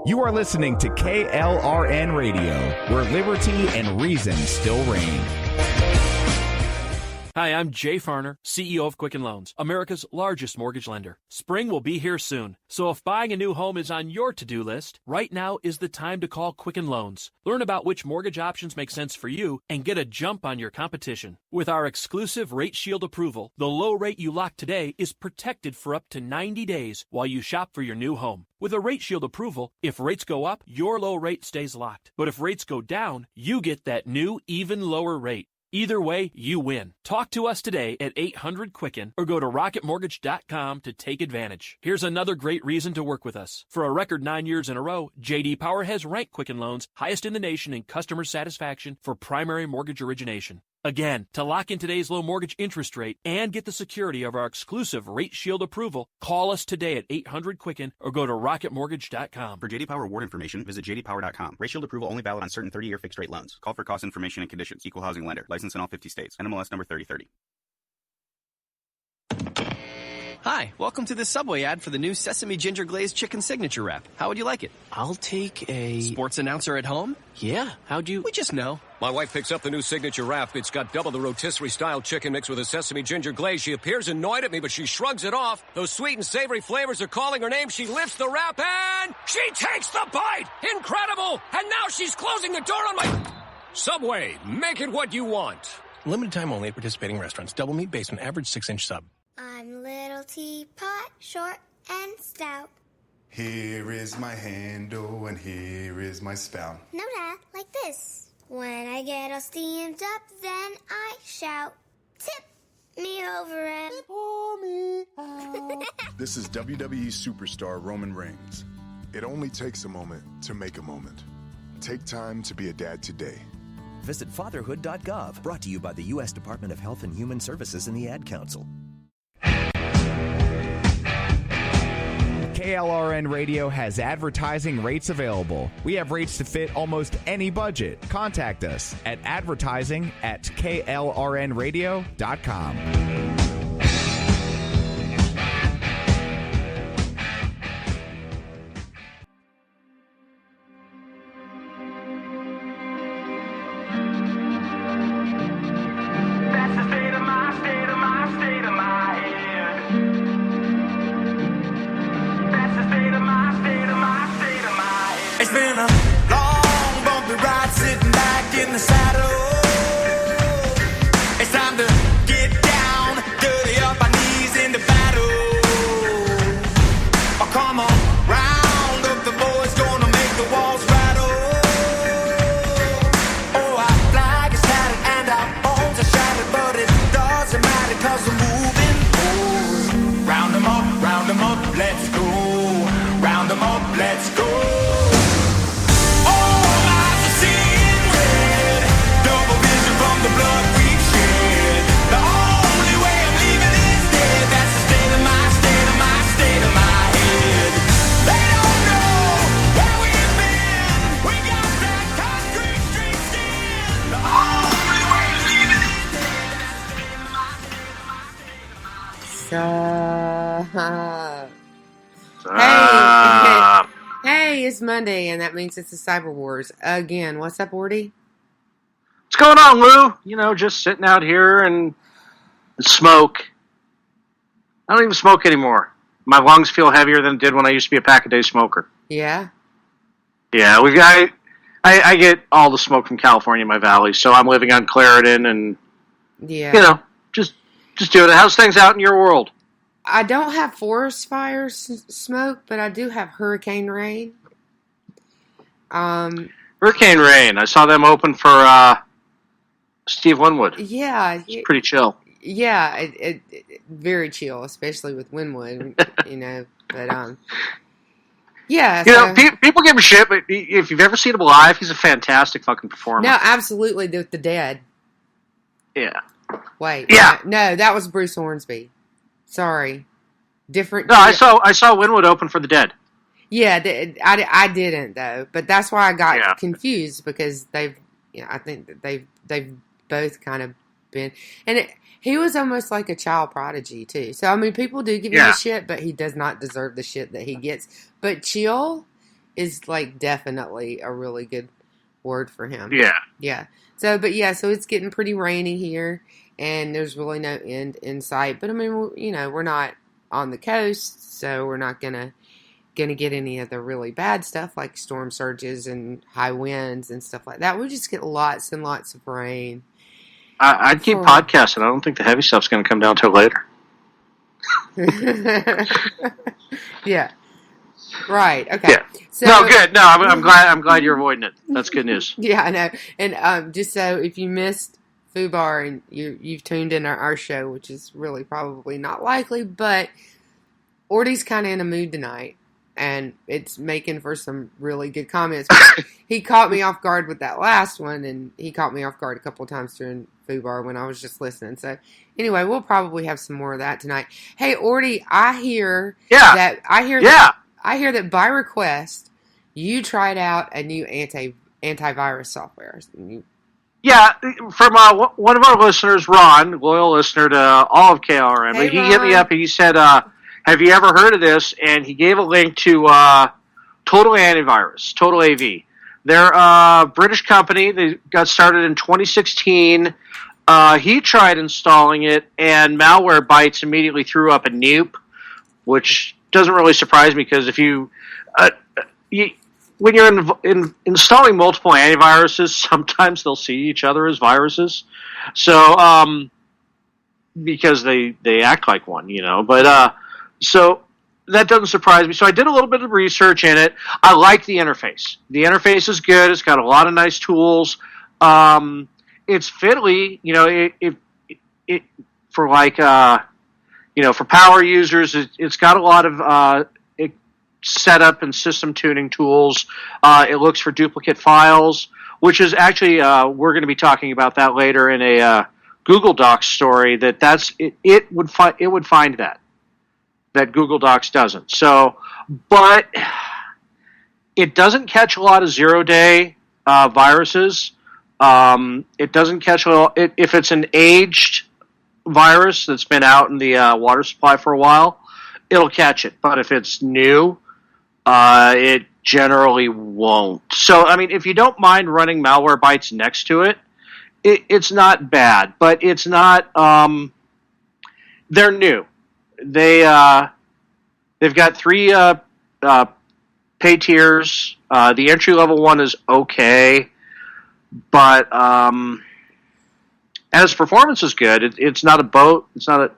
You are listening to KLRN Radio, where liberty and reason still reign. Hi, I'm Jay Farner, CEO of Quicken Loans, America's largest mortgage lender. Spring will be here soon, so if buying a new home is on your to-do list, right now is the time to call Quicken Loans. Learn about which mortgage options make sense for you and get a jump on your competition. With our exclusive Rate Shield approval, the low rate you lock today is protected for up to 90 days while you shop for your new home. With a Rate Shield approval, if rates go up, your low rate stays locked. But if rates go down, you get that new, even lower rate. Either way, you win. Talk to us today at 800-QUICKEN or go to rocketmortgage.com to take advantage. Here's another great reason to work with us. For a record 9 years in a row, J.D. Power has ranked Quicken Loans highest in the nation in customer satisfaction for primary mortgage origination. Again, to lock in today's low mortgage interest rate and get the security of our exclusive Rate Shield approval, call us today at 800-QUICKEN or go to rocketmortgage.com. For J.D. Power award information, visit jdpower.com. Rate Shield approval only valid on certain 30-year fixed-rate loans. Call for cost information and conditions. Equal housing lender. Licensed in all 50 states. NMLS number 3030. Hi, welcome to the Subway ad for the new Sesame Ginger Glazed Chicken Signature Wrap. How would you like it? I'll take a... Sports announcer at home? Yeah, how'd you... We just know. My wife picks up the new signature wrap. It's got double the rotisserie-style chicken mixed with a sesame ginger glaze. She appears annoyed at me, but she shrugs it off. Those sweet and savory flavors are calling her name. She lifts the wrap and she takes the bite! Incredible! And now she's closing the door on my... Subway, make it what you want. Limited time only at participating restaurants. Double meat based on average 6-inch sub. I'm little teapot, short and stout. Here is my handle and here is my spout. No, Dad, like this. When I get all steamed up, then I shout, tip me over and pour me out. This is WWE superstar Roman Reigns. It only takes a moment to make a moment. Take time to be a dad today. Visit fatherhood.gov, brought to you by the U.S. Department of Health and Human Services and the Ad Council. KLRN Radio has advertising rates available. We have rates to fit almost any budget. Contact us at advertising@klrnradio.com. It's been a long, bumpy ride sitting back in the saddle. It's time to get down, dirty up our knees in the battle. Oh, come on, round up the boys, gonna make the walls rattle. Oh, our flag is tattered and our bones are shattered, but it doesn't matter 'cause we're moving forward. Round them up, let's go. Round them up, let's go. The blood we've shed. The only way I'm leaving is dead. That's the state of my head. They don't know where we've been. We got that concrete street skin. The only way I'm leaving is dead. Hey, it's Monday, and that means it's the Cyber Wars again. What's up, Ordy? What's going on, Lou? You know, just sitting out here and smoke. I don't even smoke anymore. My lungs feel heavier than it did when I used to be a pack-a-day smoker. Yeah? Yeah, I get all the smoke from California in my valley, so I'm living on Clarendon and, yeah, you know, just doing it. How's things out in your world? I don't have forest fire smoke, but I do have hurricane rain. Hurricane rain. I saw them open for Steve Winwood. Yeah. It's pretty chill. Yeah, it very chill, especially with Winwood, you know. But, yeah. You know, people give him shit, but if you've ever seen him live, he's a fantastic fucking performer. No, absolutely, the Dead. Yeah. Wait. Yeah. No, that was Bruce Hornsby. Sorry. Different. No, I saw Winwood open for the Dead. Yeah, I didn't though, but that's why I got confused because I think that they've both kind of been, and he was almost like a child prodigy too. So I mean, people do give him the shit, but he does not deserve the shit that he gets. But Chill is like definitely a really good word for him. Yeah. Yeah. So it's getting pretty rainy here, and there's really no end in sight. But I mean, we're not on the coast, so we're not gonna get any of the really bad stuff like storm surges and high winds and stuff like that. We just get lots and lots of rain. I'd keep podcasting. I don't think the heavy stuff's going to come down till later. Yeah. Right. Okay. Yeah. So, no, good. No, I'm glad you're avoiding it. That's good news. Yeah, I know. And just so if you missed FUBAR and you've tuned in our show, which is really probably not likely, but Orty's kind of in a mood tonight, and it's making for some really good comments. He caught me off guard with that last one, and he caught me off guard a couple of times during FUBAR when I was just listening. So anyway, we'll probably have some more of that tonight. Hey, Orty, I hear that by request you tried out a new antivirus software. Yeah, from one of our listeners, Ron, loyal listener to all of KLRN. Hey, he hit me up and he said, have you ever heard of this? And he gave a link to Total Antivirus, Total AV. They're a British company. They got started in 2016. He tried installing it, and Malwarebytes immediately threw up a nuke, which doesn't really surprise me because if when you're installing multiple antiviruses, sometimes they'll see each other as viruses. So, because they act like one, But so that doesn't surprise me. So I did a little bit of research in it. I like the interface. The interface is good. It's got a lot of nice tools. It's fiddly, it for like for power users. It's got a lot of setup and system tuning tools. It looks for duplicate files, which is actually we're going to be talking about that later in a Google Docs story. It would find that Google Docs doesn't. So, but it doesn't catch a lot of 0-day viruses. It doesn't catch if it's an aged virus that's been out in the water supply for a while, it'll catch it. But if it's new, it generally won't. So, I mean, if you don't mind running Malwarebytes next to it, it's not bad. But it's not. They're new. They've got 3 pay tiers. The entry level one is okay, but and its performance is good. It's not a boat. It's not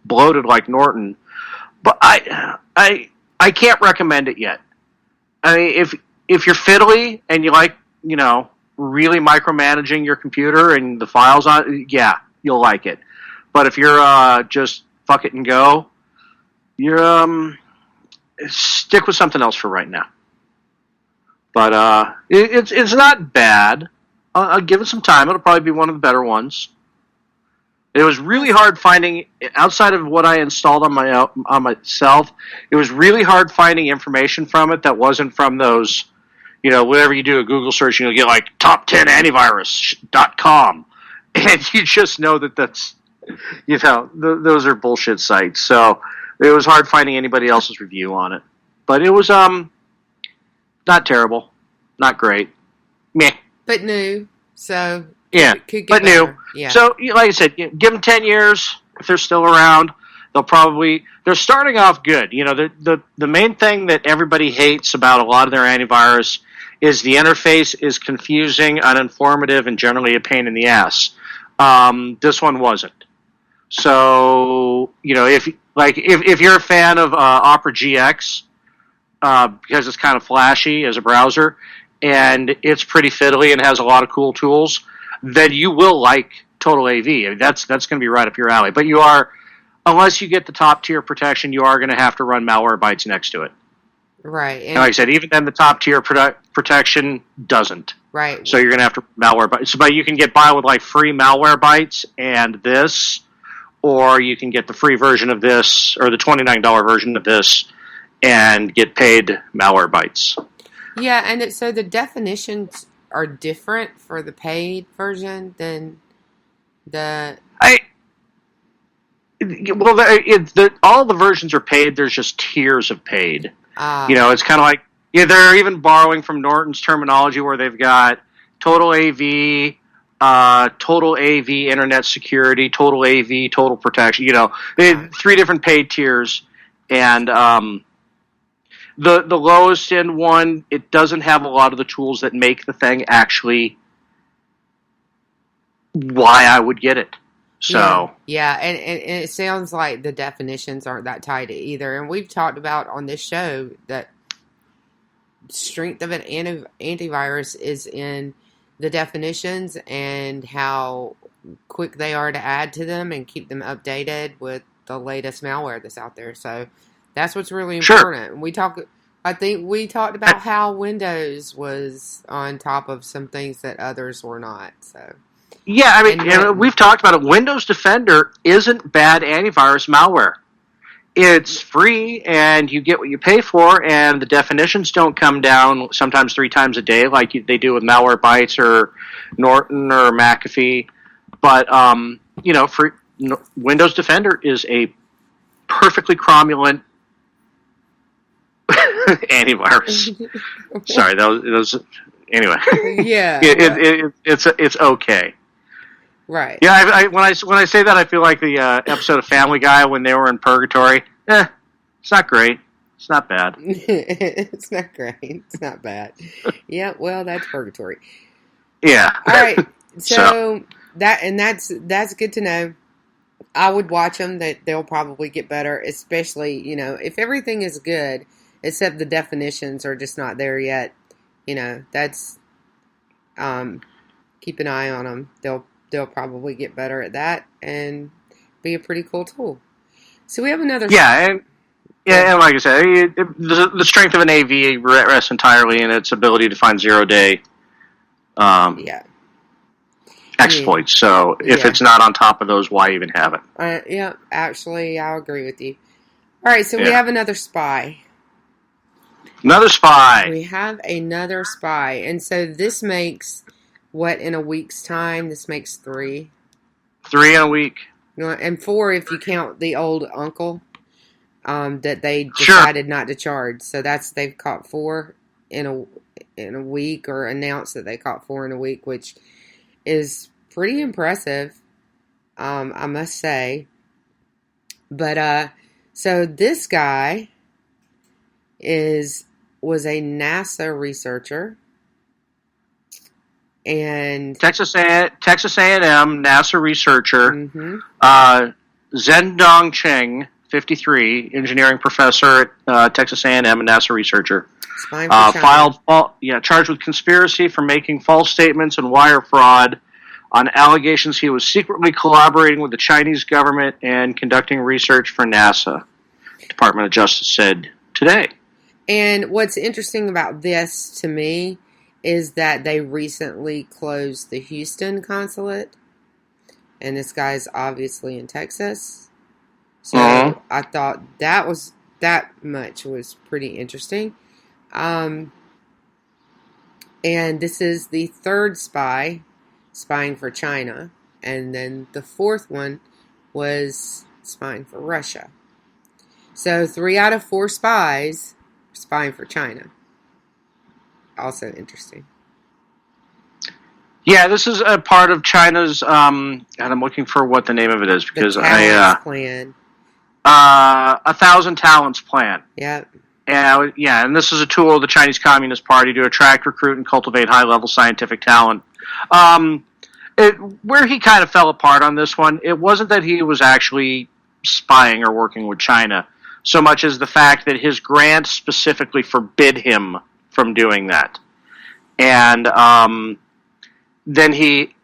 bloated like Norton. But I can't recommend it yet. I mean, if you're fiddly and you like really micromanaging your computer and the files on it, yeah, you'll like it. But if you're just fuck it and go, you're stick with something else for right now. But it's not bad. I'll give it some time. It'll probably be one of the better ones. It was really hard finding, outside of what I installed on myself, it was really hard finding information from it that wasn't from those, whenever you do a Google search, you'll get like top10antivirus.com. And you just know that's, those are bullshit sites. So it was hard finding anybody else's review on it. But it was not terrible, not great, meh. But new, so yeah, but better. New. Yeah. So, like I said, give them 10 years. If they're still around, they're starting off good. The main thing that everybody hates about a lot of their antivirus is the interface is confusing, uninformative, and generally a pain in the ass. This one wasn't. So, if you're a fan of Opera GX, because it's kind of flashy as a browser, and it's pretty fiddly and has a lot of cool tools, then you will like Total AV. I mean, that's going to be right up your alley. But unless you get the top tier protection, you are going to have to run Malwarebytes next to it. Right. And like I said, even then the top tier protection doesn't. Right. So you're going to have to Malwarebytes. But you can get by with like free Malwarebytes and this, or you can get the free version of this, or the $29 version of this, and get paid Malwarebytes. Yeah, and so the definitions are different for the paid version than the... all the versions are paid. There's just tiers of paid. It's kind of like Yeah, they're even borrowing from Norton's terminology where they've got total AV, total AV internet security, total AV, total protection. They had 3 different paid tiers, and the lowest end one, it doesn't have a lot of the tools that make the thing actually why I would get it. So and it sounds like the definitions aren't that tight either. And we've talked about on this show that strength of an antivirus is in the definitions and how quick they are to add to them and keep them updated with the latest malware that's out there. So that's what's really important. I think we talked about how Windows was on top of some things that others were not. So yeah, I mean, we've talked about it. Windows Defender isn't bad antivirus malware. It's free, and you get what you pay for, and the definitions don't come down sometimes 3 times a day like they do with Malwarebytes or Norton or McAfee. But, Windows Defender is a perfectly cromulent antivirus. Sorry, that was anyway. Yeah, it's okay. Right. Yeah, when I say that, I feel like the episode of Family Guy when they were in purgatory. It's not great. It's not bad. It's not great. It's not bad. Yeah, well, that's purgatory. Yeah. All right. So that's good to know. I would watch them. That they'll probably get better, especially if everything is good, except the definitions are just not there yet. That's keep an eye on them. They'll probably get better at that and be a pretty cool tool. So we have another. And like I said, the strength of an AV rests entirely in its ability to find 0-day exploits. So if it's not on top of those, why even have it? Actually, I'll agree with you. All right, so we have another spy. Another spy. We have another spy, and so this makes. What, in a week's time? This makes 3. 3 in a week. And 4 if you count the old uncle that they decided not to charge. So they've caught 4 in a week, or announced that they caught 4 in a week, which is pretty impressive, I must say. But so this guy was a NASA researcher. And Texas A&M NASA researcher, Zhendong Cheng, 53, engineering professor at Texas A&M and NASA researcher, charged with conspiracy for making false statements and wire fraud on allegations he was secretly collaborating with the Chinese government and conducting research for NASA. Department of Justice said today. And what's interesting about this to me is that they recently closed the Houston consulate, and this guy's obviously in Texas. So I thought that much was pretty interesting. And this is the 3rd spy spying for China, and then the 4th one was spying for Russia. So 3 out of 4 spies spying for China. Also interesting. Yeah, this is a part of China's, and I'm looking for what the name of it is, because the Talents Plan. 1,000 Talents Plan. Yep. And this is a tool of the Chinese Communist Party to attract, recruit, and cultivate high-level scientific talent. Where he kind of fell apart on this one, it wasn't that he was actually spying or working with China, so much as the fact that his grant specifically forbid him from doing that. And then he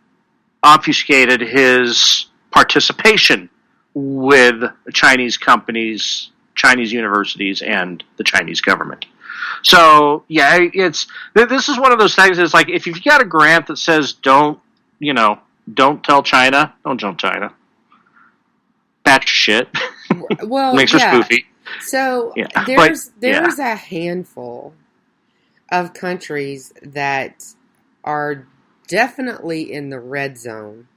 obfuscated his participation with Chinese companies, Chinese universities, and the Chinese government. So, this is one of those things. It's like, if you've got a grant that says don't tell China, don't tell China. That's shit. Well, makes her spoofy. So there's a handful of countries that are definitely in the red zone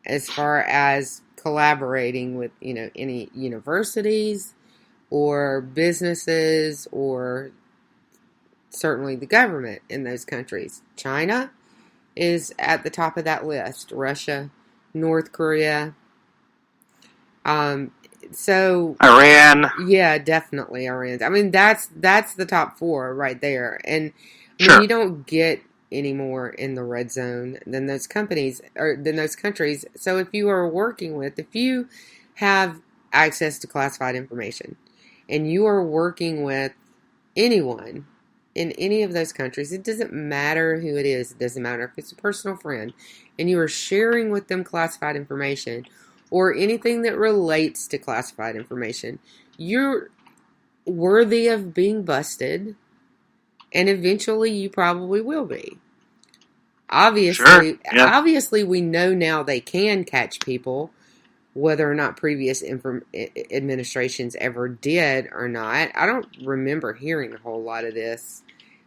as far as collaborating with any universities or businesses or certainly the government in those countries. China is at the top of that list. Russia, North Korea. So Iran. Yeah, definitely Iran. I mean, that's the top 4 right there. And Sure. you don't get any more in the red zone than those companies or than those countries. So if you have access to classified information and you are working with anyone in any of those countries, it doesn't matter who it is. It doesn't matter if it's a personal friend, and you are sharing with them classified information or anything that relates to classified information, you're worthy of being busted, and eventually you probably will be. Obviously, Obviously, we know now they can catch people, whether or not previous administrations ever did or not. I don't remember hearing a whole lot of this.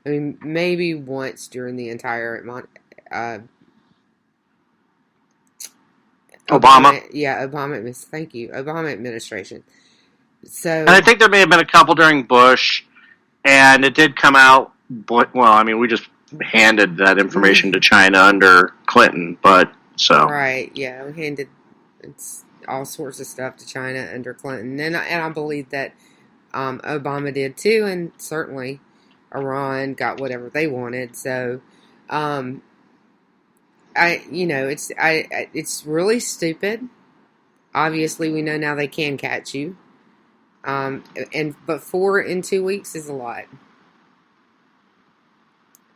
I mean, maybe once during the entire Obama. Obama administration. So, And I think there may have been a couple during Bush, and it did come out. Well, I mean, we just handed that information to China under Clinton, but so right, yeah, we handed all sorts of stuff to China under Clinton, and I believe that Obama did too, and certainly Iran got whatever they wanted. So, it's really stupid. Obviously, we know now they can catch you. But 4 in 2 weeks is a lot.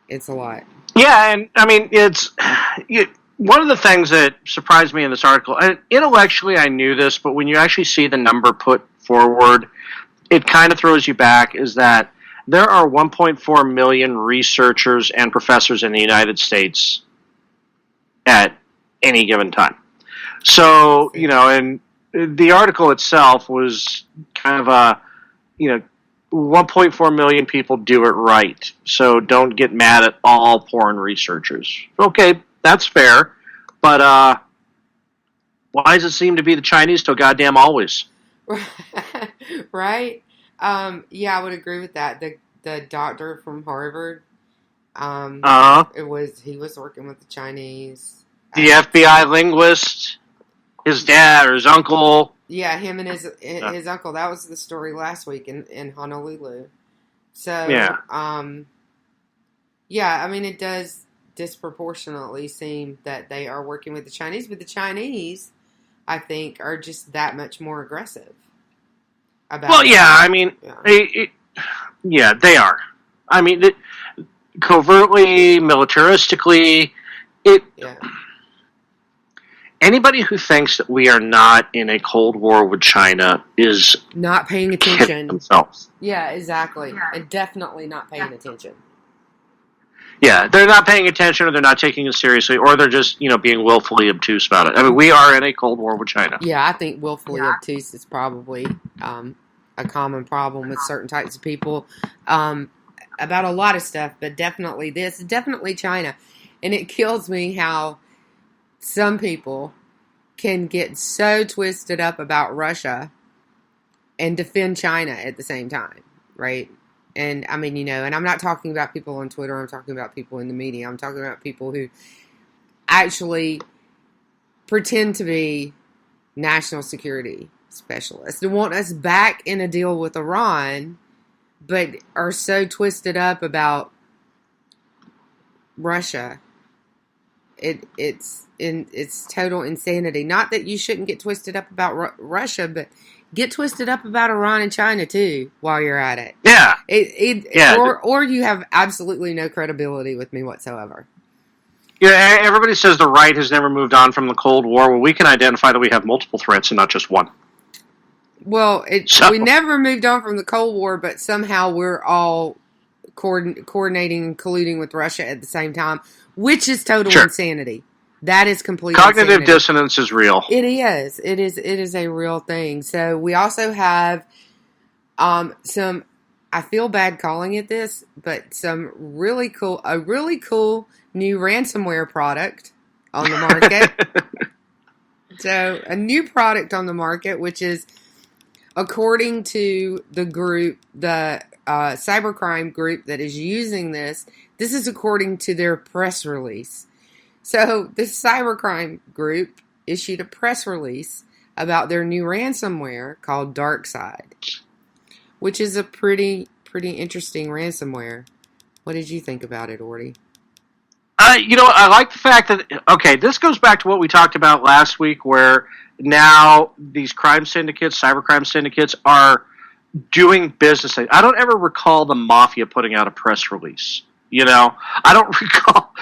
It's a lot. Yeah, and I mean, one of the things that surprised me in this article, and intellectually I knew this, but when you actually see the number put forward, it kind of throws you back, is that there are 1.4 million researchers and professors in the United States at any given time. So, and the article itself was kind of 1.4 million people do it right. So don't get mad at all porn researchers. Okay, that's fair. But why does it seem to be the Chinese so goddamn always? Right? Yeah, I would agree with that. The doctor from Harvard, he was working with the Chinese. The FBI linguist, his dad or his uncle. Yeah, him and his uncle. That was the story last week in Honolulu. So, yeah, I mean, it does disproportionately seem that they are working with the Chinese, but the Chinese, I think, are just that much more aggressive. They are. I mean, covertly, militaristically, anybody who thinks that we are not in a Cold War with China is not paying attention themselves. Yeah, exactly. And definitely not paying attention. Yeah, they're not paying attention, or they're not taking it seriously, or they're just, being willfully obtuse about it. I mean, we are in a Cold War with China. Yeah, I think willfully obtuse is probably a common problem with certain types of people about a lot of stuff, but definitely China. And it kills me how some people can get so twisted up about Russia and defend China at the same time, right? And I mean, and I'm not talking about people on Twitter, I'm talking about people in the media, I'm talking about people who actually pretend to be national security specialists and want us back in a deal with Iran, but are so twisted up about Russia. It's total insanity. Not that you shouldn't get twisted up about Russia, but get twisted up about Iran and China too while you're at it. Yeah. Or you have absolutely no credibility with me whatsoever. Yeah, everybody says the right has never moved on from the Cold War. Well, we can identify that we have multiple threats and not just one. Well, we never moved on from the Cold War, but somehow we're all coordinating and colluding with Russia at the same time, which is total insanity. That is complete cognitive insanity. Dissonance is real. It is. It is a real thing. So we also have some, I feel bad calling it this, but a really cool new ransomware product on the market. So a new product on the market, which is, according to the group, the cybercrime group that is using this. This is according to their press release. So this cybercrime group issued a press release about their new ransomware called DarkSide, which is a pretty interesting ransomware. What did you think about it, Orty? I like the fact that, okay, this goes back to what we talked about last week, where now these crime syndicates, cybercrime syndicates, are doing business. I don't ever recall the mafia putting out a press release. I don't recall.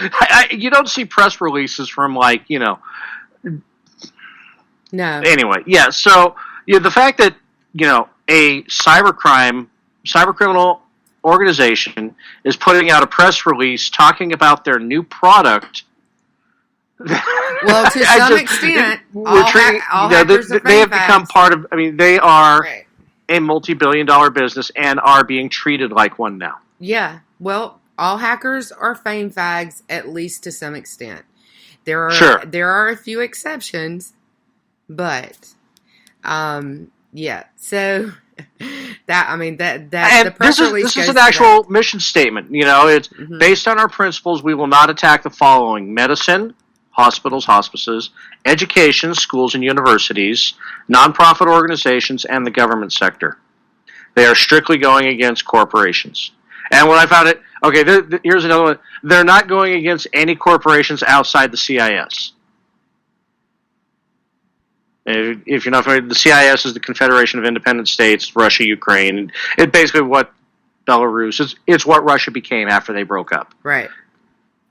You don't see press releases from, No. Anyway, yeah, so the fact that, a cybercriminal organization is putting out a press release talking about their new product. Well, to some extent, they have become part of. I mean, they are a multi-billion-dollar business and are being treated like one now. Yeah, well, all hackers are fame fags, at least to some extent. There are a few exceptions, but yeah. So. The press release. This is an actual mission statement. It's based on our principles. We will not attack the following: medicine, hospitals, hospices, education, schools and universities, nonprofit organizations, and the government sector. They are strictly going against corporations. And when I found it, here's another one. They're not going against any corporations outside the CIS. If you're not familiar, the CIS is the Confederation of Independent States, Russia, Ukraine. It's basically what Belarus is. It's what Russia became after they broke up. Right.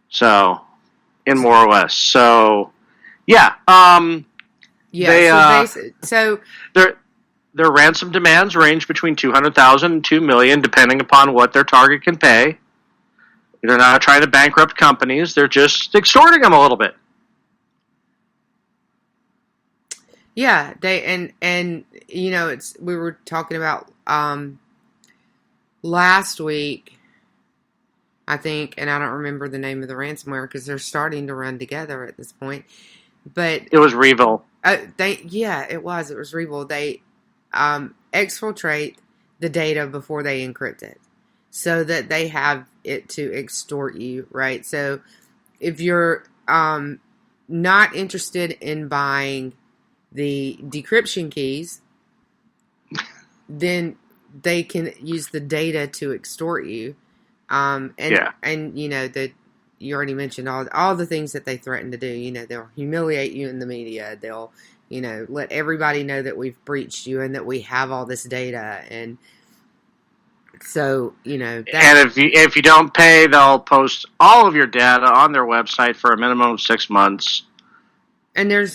So, in more or less. So, yeah. Their ransom demands range between $200,000 and $2 million, depending upon what their target can pay. They're not trying to bankrupt companies. They're just extorting them a little bit. Yeah, we were talking about last week, I think, and I don't remember the name of the ransomware because they're starting to run together at this point. But it was Revil. It was Revil. They exfiltrate the data before they encrypt it, so that they have it to extort you, right? So if you're not interested in buying the decryption keys, then they can use the data to extort you. You already mentioned all the things that they threaten to do. They'll humiliate you in the media. They'll, let everybody know that we've breached you and that we have all this data. And so, and if you don't pay, they'll post all of your data on their website for a minimum of 6 months. And there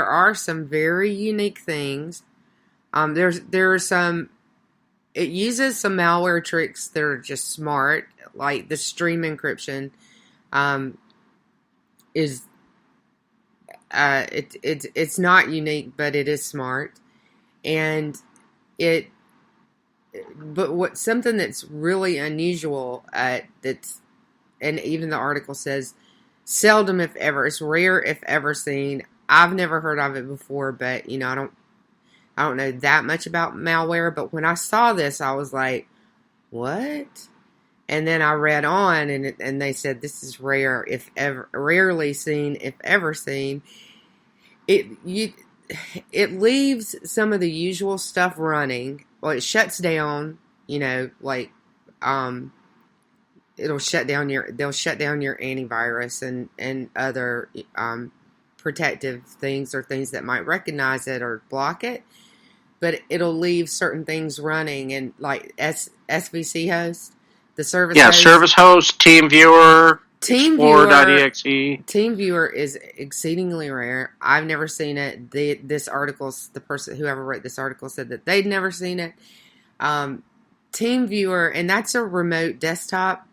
are some very unique things. There are some. It uses some malware tricks that are just smart, like the stream encryption. It's not unique, but it is smart, and something that's really unusual. And even the article says. Seldom, if ever. It's rare, if ever, seen. I've never heard of it before, but I don't know that much about malware. But when I saw this, I was like, "What?" And then I read on, and they said this is rare, if ever, rarely seen, if ever seen. It leaves some of the usual stuff running. Well, it shuts down. They'll shut down your antivirus and other protective things or things that might recognize it or block it. But it'll leave certain things running, and like SVC host, the service. Yeah, host, service host, TeamViewer, Explorer.exe. TeamViewer is exceedingly rare. I've never seen it. Whoever wrote this article said that they'd never seen it. TeamViewer, and that's a remote desktop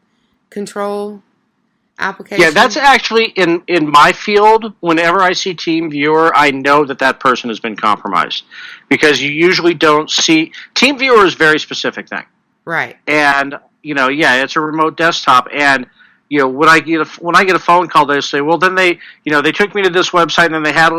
control application. Yeah, that's actually in my field. Whenever I see TeamViewer, I know that person has been compromised because you usually don't see. TeamViewer is a very specific thing, right? And it's a remote desktop, and when I get a phone call, they say, well, then they took me to this website and then they had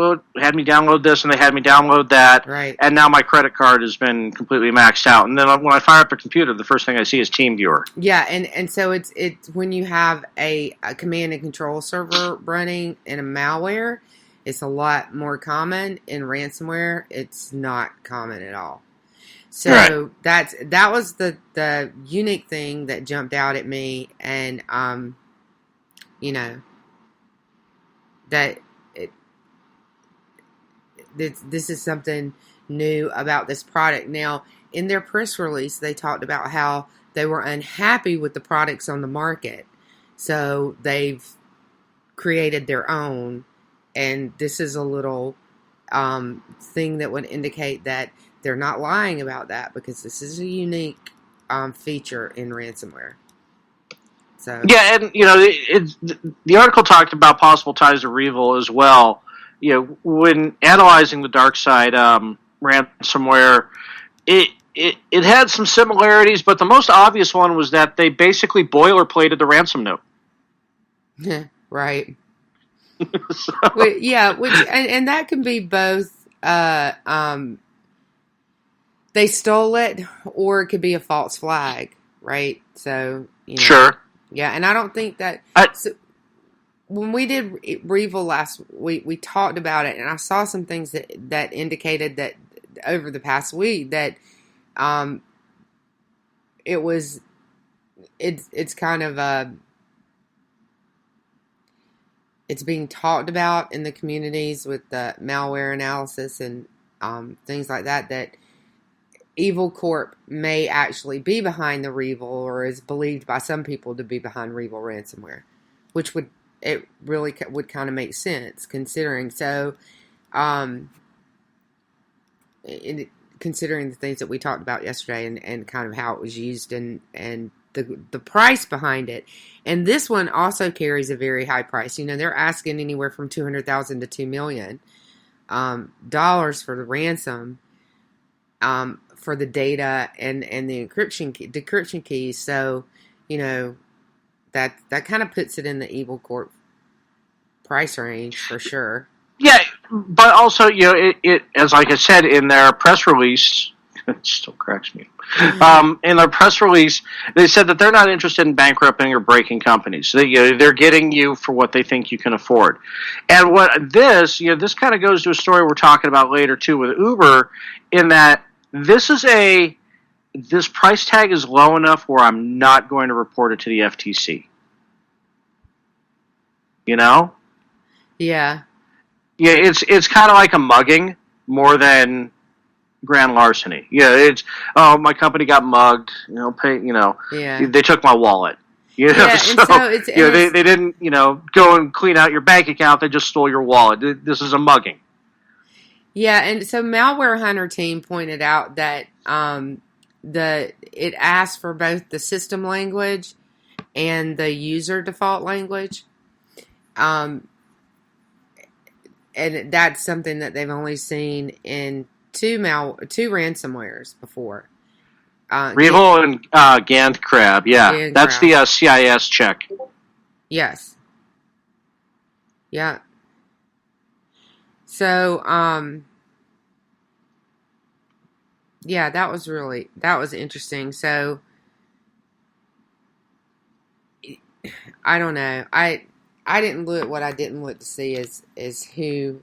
me download this and they had me download that, right? And now my credit card has been completely maxed out. And then when I fire up the computer, the first thing I see is TeamViewer. Yeah, and so it's when you have a command and control server running in a malware, it's a lot more common. In ransomware, it's not common at all. So that was the unique thing that jumped out at me, and that this is something new about this product. Now, in their press release, they talked about how they were unhappy with the products on the market, so they've created their own, and this is a little thing that would indicate that they're not lying about that, because this is a unique feature in ransomware. So yeah, and the article talked about possible ties to REvil as well. When analyzing the dark side ransomware, it had some similarities, but the most obvious one was that they basically boilerplated the ransom note. Right. So. And that can be both. They stole it, or it could be a false flag, right? So, Sure. Yeah, and I don't think that... So when we did REvil last week, we talked about it, and I saw some things that indicated that over the past week that it's kind of... it's being talked about in the communities with the malware analysis and things like that Evil Corp may actually be behind the REvil, or is believed by some people to be behind REvil ransomware, which would kind of make sense considering. So, considering the things that we talked about yesterday and kind of how it was used and the price behind it. And this one also carries a very high price. They're asking anywhere from $200,000 to $2 million dollars for the ransom. For the data and the decryption keys. So, that kind of puts it in the Evil Corp price range for sure. Yeah, but also, it as like I said in their press release, it still cracks me. In their press release, they said that they're not interested in bankrupting or breaking companies. They're getting you for what they think you can afford. And this kind of goes to a story we're talking about later too with Uber, in that this price tag is low enough where I'm not going to report it to the FTC. Yeah. Yeah, it's kind of like a mugging more than grand larceny. Yeah, it's my company got mugged. Yeah. They took my wallet. They didn't go and clean out your bank account. They just stole your wallet. This is a mugging. Yeah, and so Malware Hunter team pointed out that it asked for both the system language and the user default language, and that's something that they've only seen in two ransomwares before. REvil and GandCrab, yeah, that's the CIS check. Yes. Yeah. So, yeah, that was interesting. So, I don't know. I didn't look. What I didn't look to see is who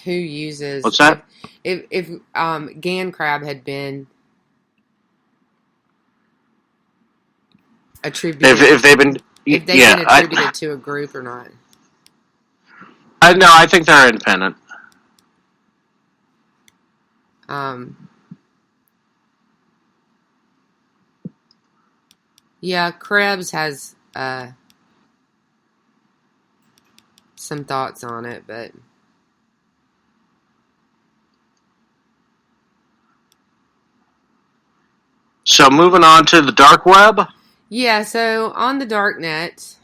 uses. What's that? If GandCrab had been attributed, if they've been attributed to a group or not. No, I think they're independent. Yeah, Krebs has some thoughts on it, but so moving on to the dark web. Yeah, so on the darknet,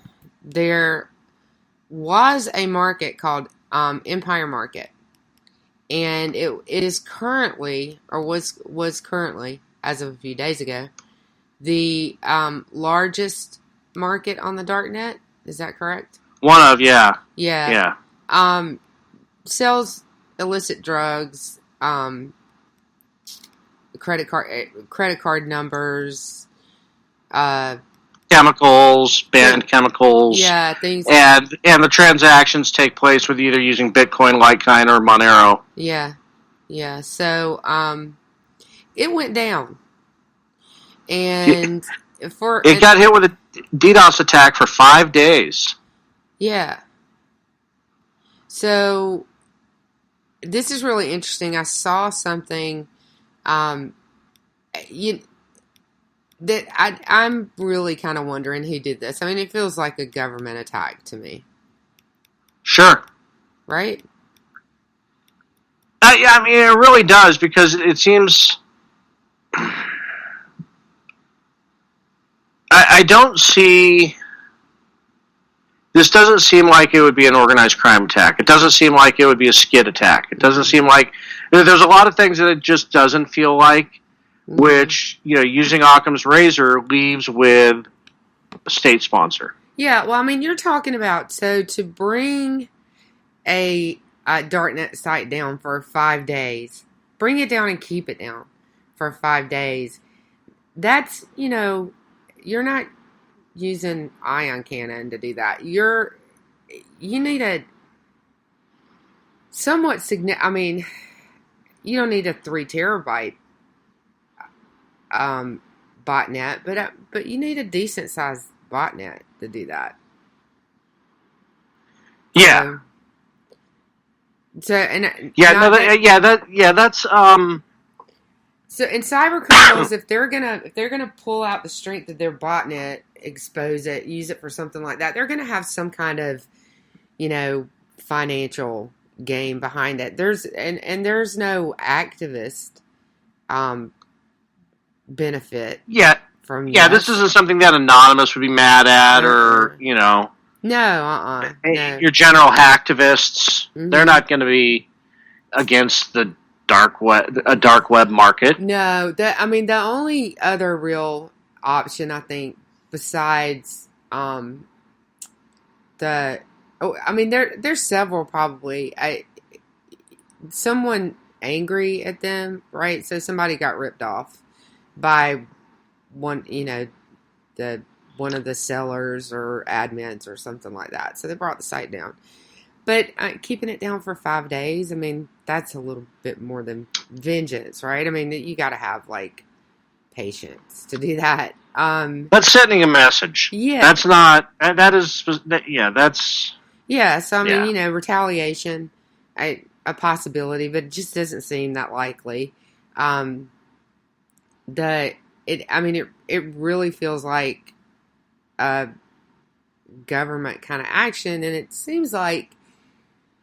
there was a market called Empire Market, and it is currently, or was currently, as of a few days ago, the largest market on the darknet. Is that correct? One of, yeah. Yeah. Yeah. Sells illicit drugs, credit card numbers, chemicals, banned chemicals. Yeah, things. And the transactions take place with either using Bitcoin, Litecoin, or Monero. Yeah. Yeah. So, it went down. And it got hit with a DDoS attack for 5 days. Yeah. So this is really interesting. I saw something that I'm really kind of wondering who did this. I mean, it feels like a government attack to me. Sure. Right? Yeah, I mean, it really does, because it seems... I don't see... This doesn't seem like it would be an organized crime attack. It doesn't seem like it would be a skid attack. It doesn't seem like... There's a lot of things that it just doesn't feel like, which, using Occam's razor leaves with a state sponsor. Yeah, well, I mean, you're talking about... So, to bring a darknet site down for 5 days, bring it down and keep it down for 5 days, that's, you're not using ion cannon to do that. You need a somewhat significant. I mean, you don't need a 3 terabyte botnet, but you need a decent sized botnet to do that. Yeah. So and that's So in cyber criminals, if they're gonna pull out the strength of their botnet, expose it, use it for something like that, they're gonna have some kind of, financial gain behind it. There's no activist benefit. Yeah. From this isn't something that Anonymous would be mad at, or No, your general hacktivists. Mm-hmm. They're not going to be against the dark web market. No, the only other real option, I think, besides there's several probably. Someone angry at them, right? So somebody got ripped off by one of the sellers or admins or something like that. So they brought the site down. But keeping it down for 5 days, I mean, that's a little bit more than vengeance, right? I mean, you got to have, patience to do that. That's sending a message. Yeah. That's not... that's... Yeah, so, I mean, retaliation, a possibility, but it just doesn't seem that likely. It really feels like a government kind of action, and it seems like...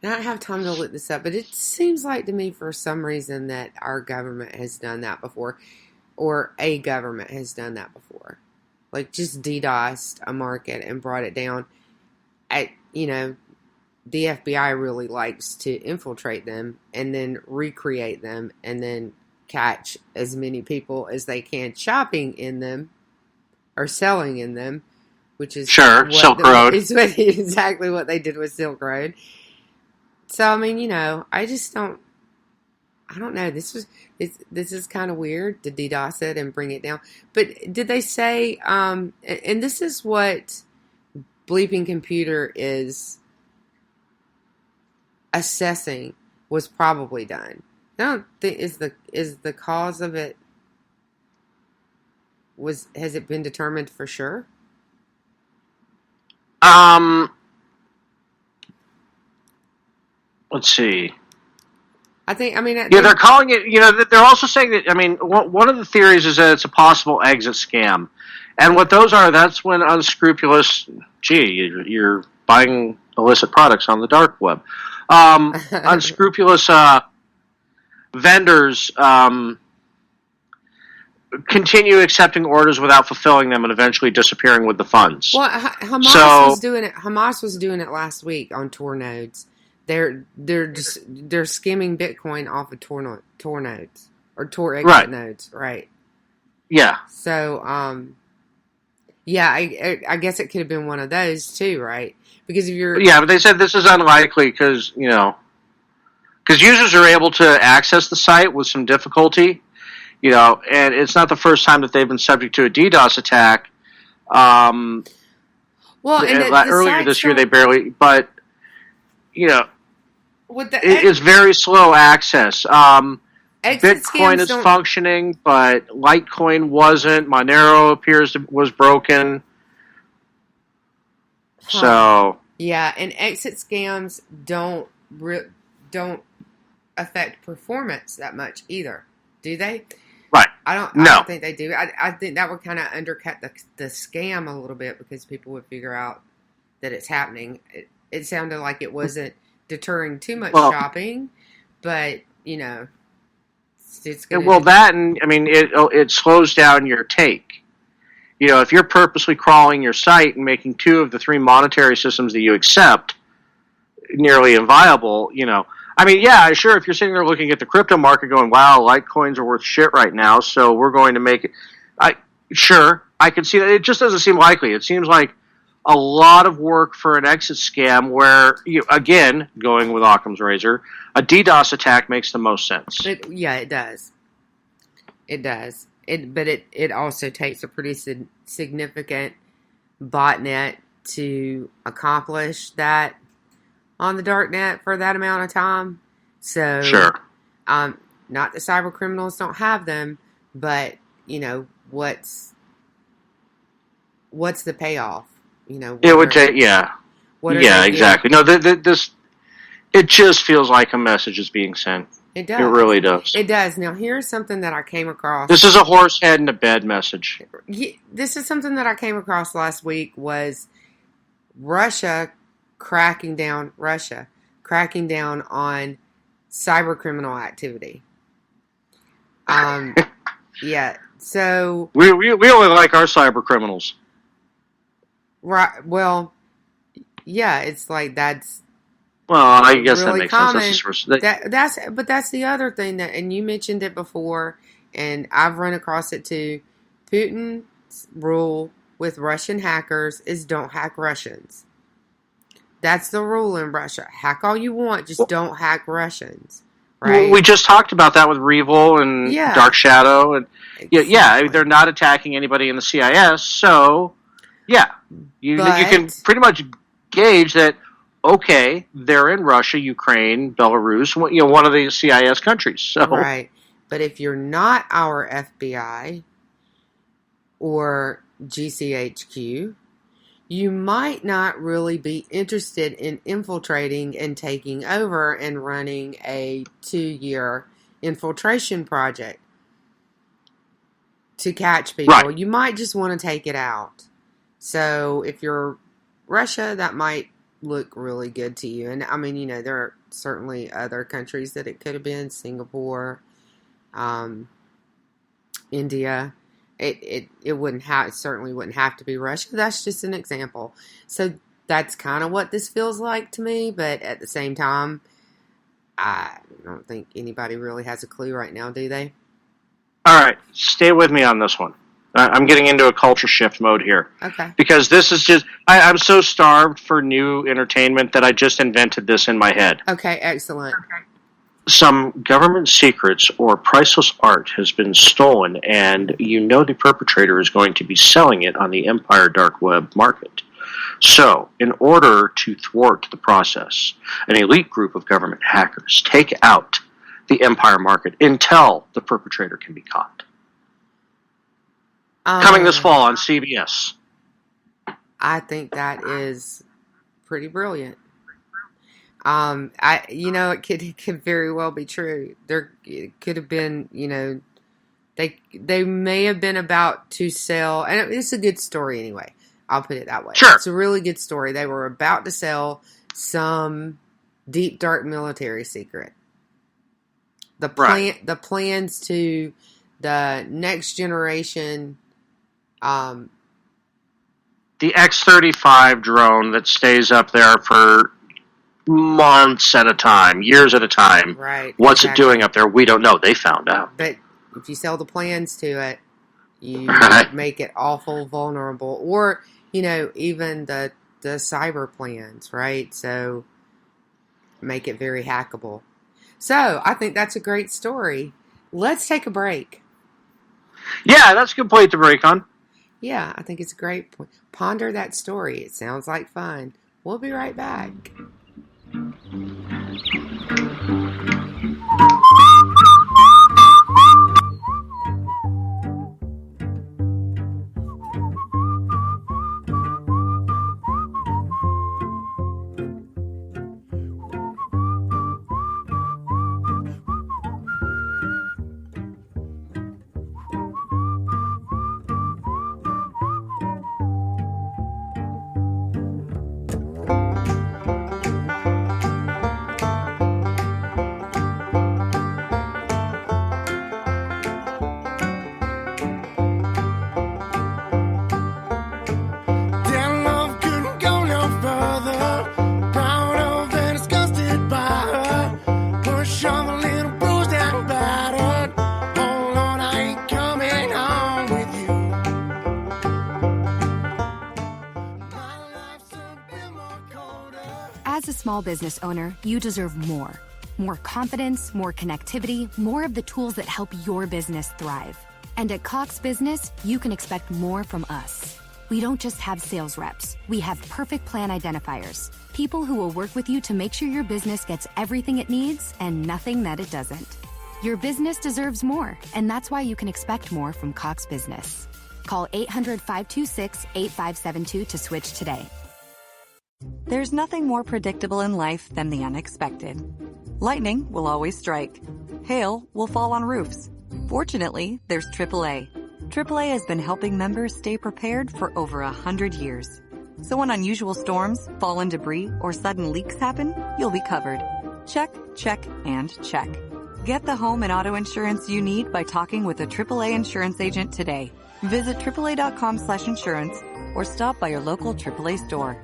I don't have time to look this up, but it seems like to me for some reason that our government has done that before, or a government has done that before. Just DDoSed a market and brought it down. The FBI really likes to infiltrate them and then recreate them and then catch as many people as they can shopping in them or selling in them, which is Silk Road. It's exactly what they did with Silk Road. So, I mean, I just don't... I don't know. This is kind of weird to DDoS it and bring it down. But did they say... and this is what Bleeping Computer is assessing was probably done. I don't think... Is the cause of it... Has it been determined for sure? Let's see. They're calling it, they're also saying that, one of the theories is that it's a possible exit scam. And what those are, that's when unscrupulous, you're buying illicit products on the dark web. Unscrupulous vendors continue accepting orders without fulfilling them and eventually disappearing with the funds. Well, Hamas was doing it. Hamas was doing it last week on Tor nodes. They're skimming Bitcoin off of Tor nodes or Tor exit nodes, right? Yeah. So, yeah, I guess it could have been one of those too, right? Because if you're... Yeah, but they said this is unlikely because, users are able to access the site with some difficulty, and it's not the first time that they've been subject to a DDoS attack. Well, and earlier this year they barely, but, with the it's very slow access. Bitcoin is functioning, but Litecoin wasn't. Monero was broken. Huh. So yeah, and exit scams don't affect performance that much either, do they? Right. I don't think they do. I think that would kind of undercut the scam a little bit because people would figure out that it's happening. It sounded like it wasn't deterring too much shopping, but it's going to... it slows down your take. If you're purposely crawling your site and making 2 of the 3 monetary systems that you accept nearly inviolable, sure, if you're sitting there looking at the crypto market going, wow, Litecoins are worth shit right now, so we're going to make it... Sure, I can see that. It just doesn't seem likely. It seems like a lot of work for an exit scam where, again, going with Occam's razor, a DDoS attack makes the most sense. It does. It does. But it also takes a pretty significant botnet to accomplish that on the darknet for that amount of time. So, sure. Not that cyber criminals don't have them, but what's the payoff? It would take, exactly. No, it just feels like a message is being sent. It does. It really does. It does. Now, here's something that I came across. This is a horse head in a bed message. This is something that I came across last week was Russia cracking down on cyber criminal activity. Yeah. So we only like our cyber criminals. Right. Well, yeah, it's like that's... Well, I guess really that makes common. sense. That's the other thing and you mentioned it before, and I've run across it too. Putin's rule with Russian hackers is don't hack Russians. That's the rule in Russia. Hack all you want, just don't hack Russians. Right? Well, we just talked about that with Revil and Dark Shadow, and exactly. They're not attacking anybody in the CIS, so you can pretty much gauge that. Okay, they're in Russia, Ukraine, Belarus, one of the CIS countries. So. Right. But if you're not our FBI or GCHQ, you might not really be interested in infiltrating and taking over and running a 2-year infiltration project to catch people. Right. You might just want to take it out. So if you're Russia, that might look really good to you. And there are certainly other countries that it could have been. Singapore, India. It certainly wouldn't have to be Russia. That's just an example. So that's kind of what this feels like to me, but at the same time, I don't think anybody really has a clue right now, do they? All right, stay with me on this one. I'm getting into a culture shift mode here. Okay. Because this is just... I'm so starved for new entertainment that I just invented this in my head. Okay, excellent. Some government secrets or priceless art has been stolen, and the perpetrator is going to be selling it on the Empire Dark Web market. So, in order to thwart the process, an elite group of government hackers take out the Empire market until the perpetrator can be caught. Coming this fall on CBS. I think that is pretty brilliant. It could very well be true. It could have been, they may have been about to sell, and it's a good story anyway. I'll put it that way. Sure. It's a really good story. They were about to sell some deep, dark military secret. The plans to the next generation... the X-35 drone that stays up there for months at a time, years at a time. Right. What's it doing up there? We don't know. They found out. But if you sell the plans to it, You make it awful vulnerable, or even the cyber plans, right? So make it very hackable. So I think that's a great story. Let's take a break. Yeah, that's a good point to break on. Yeah, I think it's a great point. Ponder that story. It sounds like fun. We'll be right back. As a small business owner, you deserve more. More confidence, more connectivity, more of the tools that help your business thrive. And at Cox Business, you can expect more from us. We don't just have sales reps. We have perfect plan identifiers. People who will work with you to make sure your business gets everything it needs and nothing that it doesn't. Your business deserves more, and that's why you can expect more from Cox Business. Call 800-526-8572 to switch today. There's nothing more predictable in life than the unexpected. Lightning will always strike. Hail will fall on roofs. Fortunately, there's AAA. AAA has been helping members stay prepared for over 100 years. So when unusual storms, fallen debris, or sudden leaks happen, you'll be covered. Check, check, and check. Get the home and auto insurance you need by talking with a AAA insurance agent today. Visit AAA.com/insurance or stop by your local AAA store.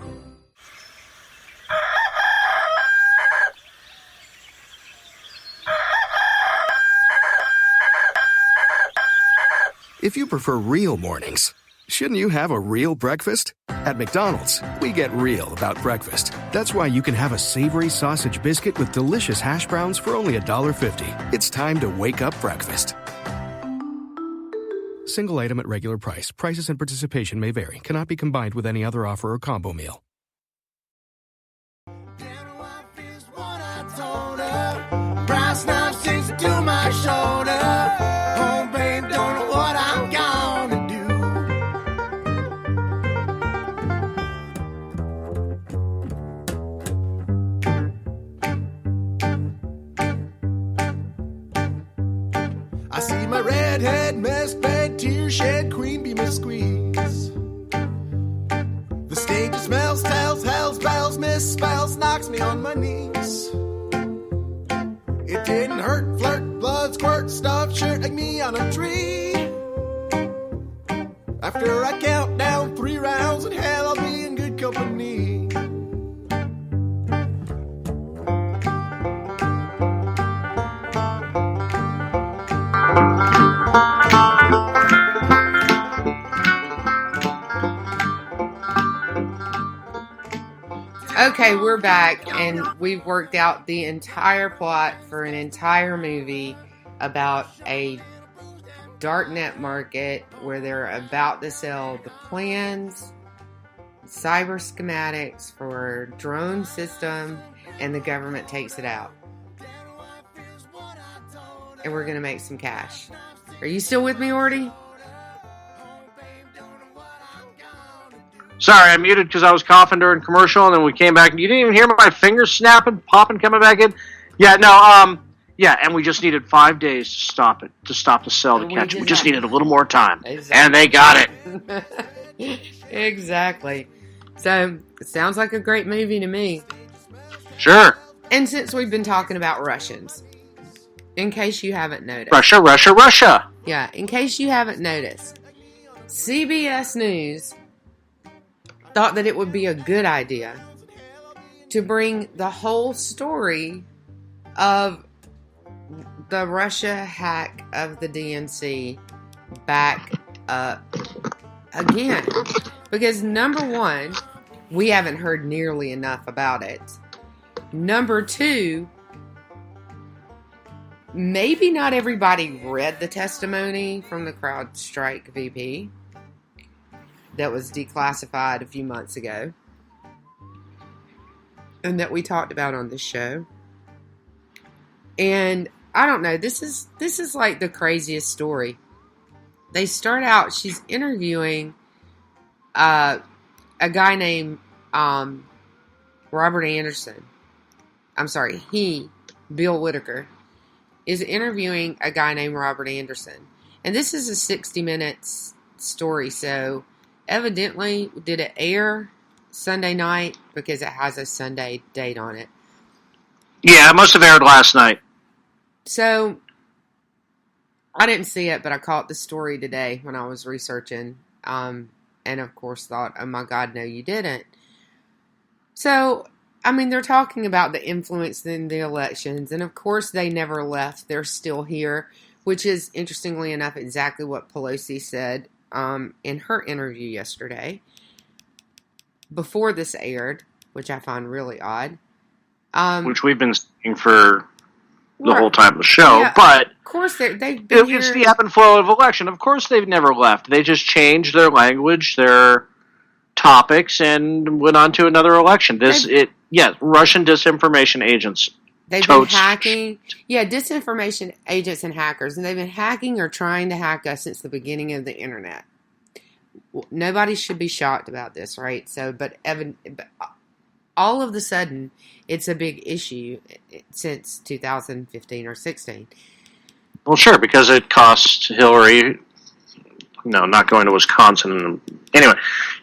If you prefer real mornings, shouldn't you have a real breakfast? At McDonald's, we get real about breakfast. That's why you can have a savory sausage biscuit with delicious hash browns for only $1.50. It's time to wake up breakfast. Single item at regular price. Prices and participation may vary. Cannot be combined with any other offer or combo meal. Brass knife sticks to my shoulder. Oh, babe, don't know what I'm gonna do. I see my redhead mess bed, tear shed, queen bee miss squeeze. The stage smells, tells, hells, bells, misspells, knocks me on my knees. It didn't hurt, flirt, blood, squirt, stuff, shirt like me on a tree. After I count down 3 rounds in hell, I'll be in good company. Okay, we're back, and we've worked out the entire plot for an entire movie about a darknet market where they're about to sell the plans, cyber schematics for a drone system, and the government takes it out. And we're going to make some cash. Are you still with me, Ordy? Sorry, I muted because I was coughing during commercial, and then we came back, and you didn't even hear my fingers snapping, popping, coming back in. Yeah, no, yeah, and we just needed 5 days to stop the sell to catch it. We just needed a little more time, and they got it. Exactly. So it sounds like a great movie to me. Sure. And since we've been talking about Russians, in case you haven't noticed, Russia. Yeah, in case you haven't noticed, CBS News thought that it would be a good idea to bring the whole story of the Russia hack of the DNC back again, because number one, we haven't heard nearly enough about it. Number two, maybe not everybody read the testimony from the CrowdStrike VP that was declassified a few months ago and that we talked about on this show. And I don't know, this is like the craziest story. They start out, she's interviewing a guy named Robert Anderson. I'm sorry, Bill Whitaker, is interviewing a guy named Robert Anderson. And this is a 60 minutes story, so evidently, did it air Sunday night? Because it has a Sunday date on it. Yeah, it must have aired last night. So, I didn't see it, but I caught the story today when I was researching. And of course thought, oh my God, no you didn't. So, I mean, they're talking about the influence in the elections. And of course they never left. They're still here. Which is, interestingly enough, exactly what Pelosi said in her interview yesterday. Before this aired. Which I find really odd. Which we've been saying for the whole time of the show, yeah, but of course they've been here. It's the ebb and flow of election. Of course they've never left. They just changed their language, their topics, and went on to another election. Russian disinformation agents. They've been hacking. Yeah, disinformation agents and hackers, and they've been hacking or trying to hack us since the beginning of the internet. Nobody should be shocked about this, right? So, but all of a sudden, it's a big issue since 2015 or 16. Well, sure, because it cost Hillary, not going to Wisconsin. Anyway,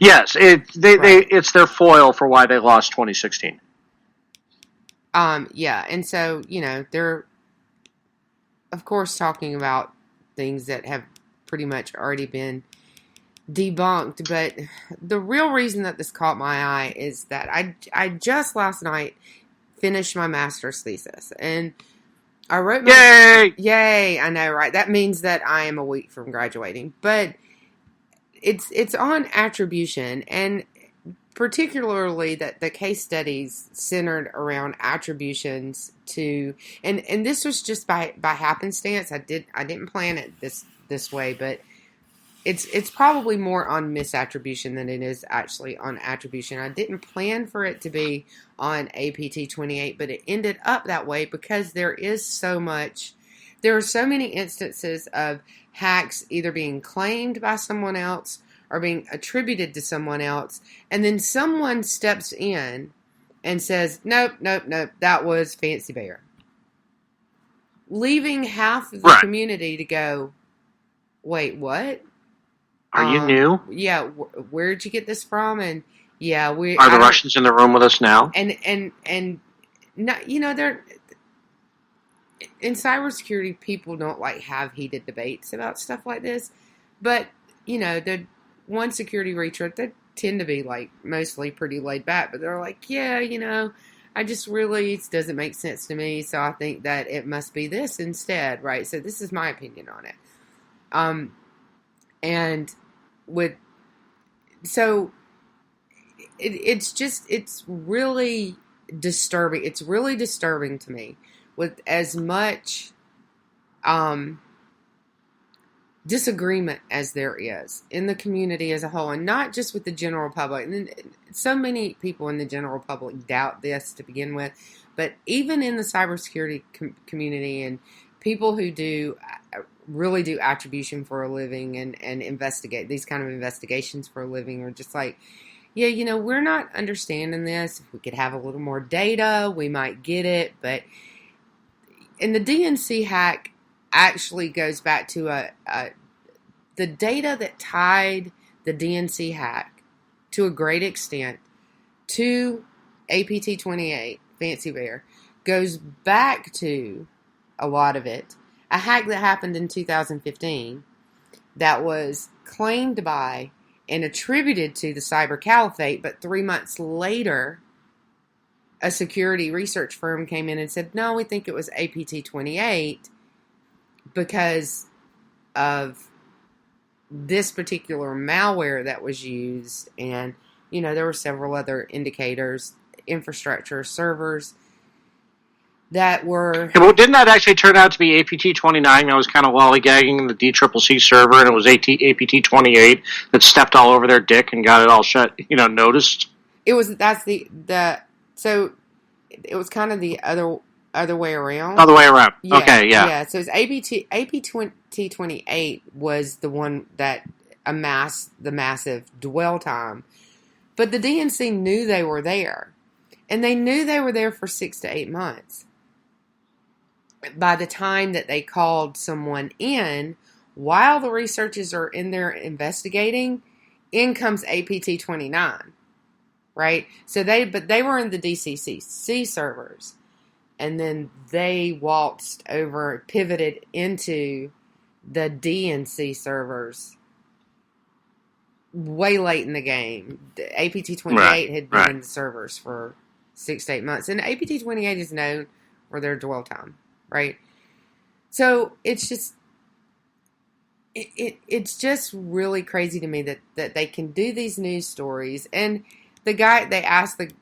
yes, it's their foil for why they lost 2016. Yeah, and so, they're, of course, talking about things that have pretty much already been debunked, but the real reason that this caught my eye is that I just last night finished my master's thesis, and I wrote Yay! I know, right? That means that I am a week from graduating, but it's on attribution, and particularly that the case studies centered around attributions to, and this was just by happenstance. I didn't plan it this way, but it's probably more on misattribution than it is actually on attribution. I didn't plan for it to be on APT 28, but it ended up that way because there are so many instances of hacks either being claimed by someone else or being attributed to someone else, and then someone steps in and says, nope, that was Fancy Bear. Leaving half of the community to go, wait, what? Are you new? Yeah, where'd you get this from? And yeah, are the Russians in the room with us now? And not, they're in cybersecurity. People don't have heated debates about stuff like this, but the one security researcher, they tend to be mostly pretty laid back, but they're like, yeah, I just really, it doesn't make sense to me, so I think that it must be this instead, right? So this is my opinion on it. And it's really disturbing. It's really disturbing to me with as much disagreement as there is in the community as a whole, and not just with the general public. And so many people in the general public doubt this to begin with, but even in the cybersecurity community and people who really do attribution for a living and investigate these kind of investigations for a living are just like, yeah, we're not understanding this. If we could have a little more data, we might get it. But and the DNC hack actually goes back to the data that tied the DNC hack to a great extent to APT 28, Fancy Bear, goes back to a lot of it. A hack that happened in 2015 that was claimed by and attributed to the Cyber Caliphate, but 3 months later, a security research firm came in and said, no, we think it was APT 28 because of this particular malware that was used, and, you know, there were several other indicators, infrastructure, servers, that were... Yeah, well, didn't that actually turn out to be APT-29 that was kind of lollygagging in the DCCC server, and it was APT-28 that stepped all over their dick and got it all shut, you know, noticed? It was, so it was kind of the other way around. Other way around. Yeah, okay, yeah. Yeah, so it's APT-28 was the one that amassed the massive dwell time. But the DNC knew they were there. And they knew they were there for 6 to 8 months. By the time that they called someone in, while the researchers are in there investigating, in comes APT-29, right? So they were in the DCCC servers, and then they waltzed over, pivoted into the DNC servers way late in the game. The APT-28 had been in the servers for 6 to 8 months, and APT-28 is known for their dwell time. Right, so it's just it's just really crazy to me that they can do these news stories. And they asked the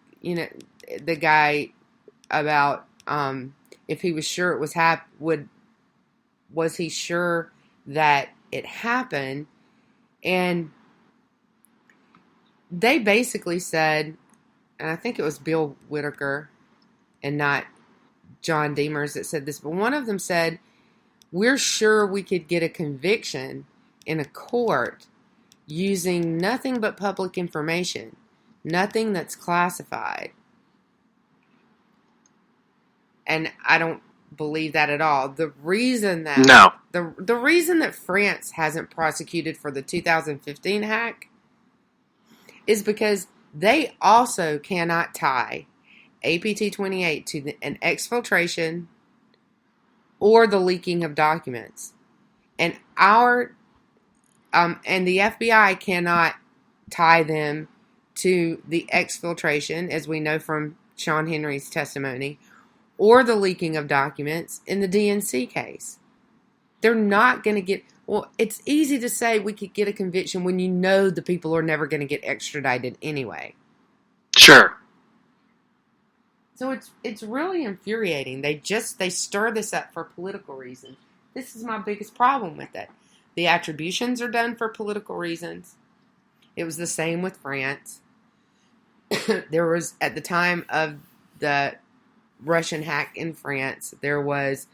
guy about if he was sure it was was he sure that it happened, and they basically said, and I think it was Bill Whitaker and not John Demers that said this, but one of them said, we're sure we could get a conviction in a court using nothing but public information, nothing that's classified. And I don't believe that at all. The reason that the reason that France hasn't prosecuted for the 2015 hack is because they also cannot tie APT-28 to an exfiltration or the leaking of documents, and the FBI cannot tie them to the exfiltration, as we know from Sean Henry's testimony, or the leaking of documents in the DNC case. They're not going to get... Well, it's easy to say we could get a conviction when you know the people are never going to get extradited anyway. Sure. So it's really infuriating. They stir this up for political reasons. This is my biggest problem with it. The attributions are done for political reasons. It was the same with France. There was, at the time of the Russian hack in France, there was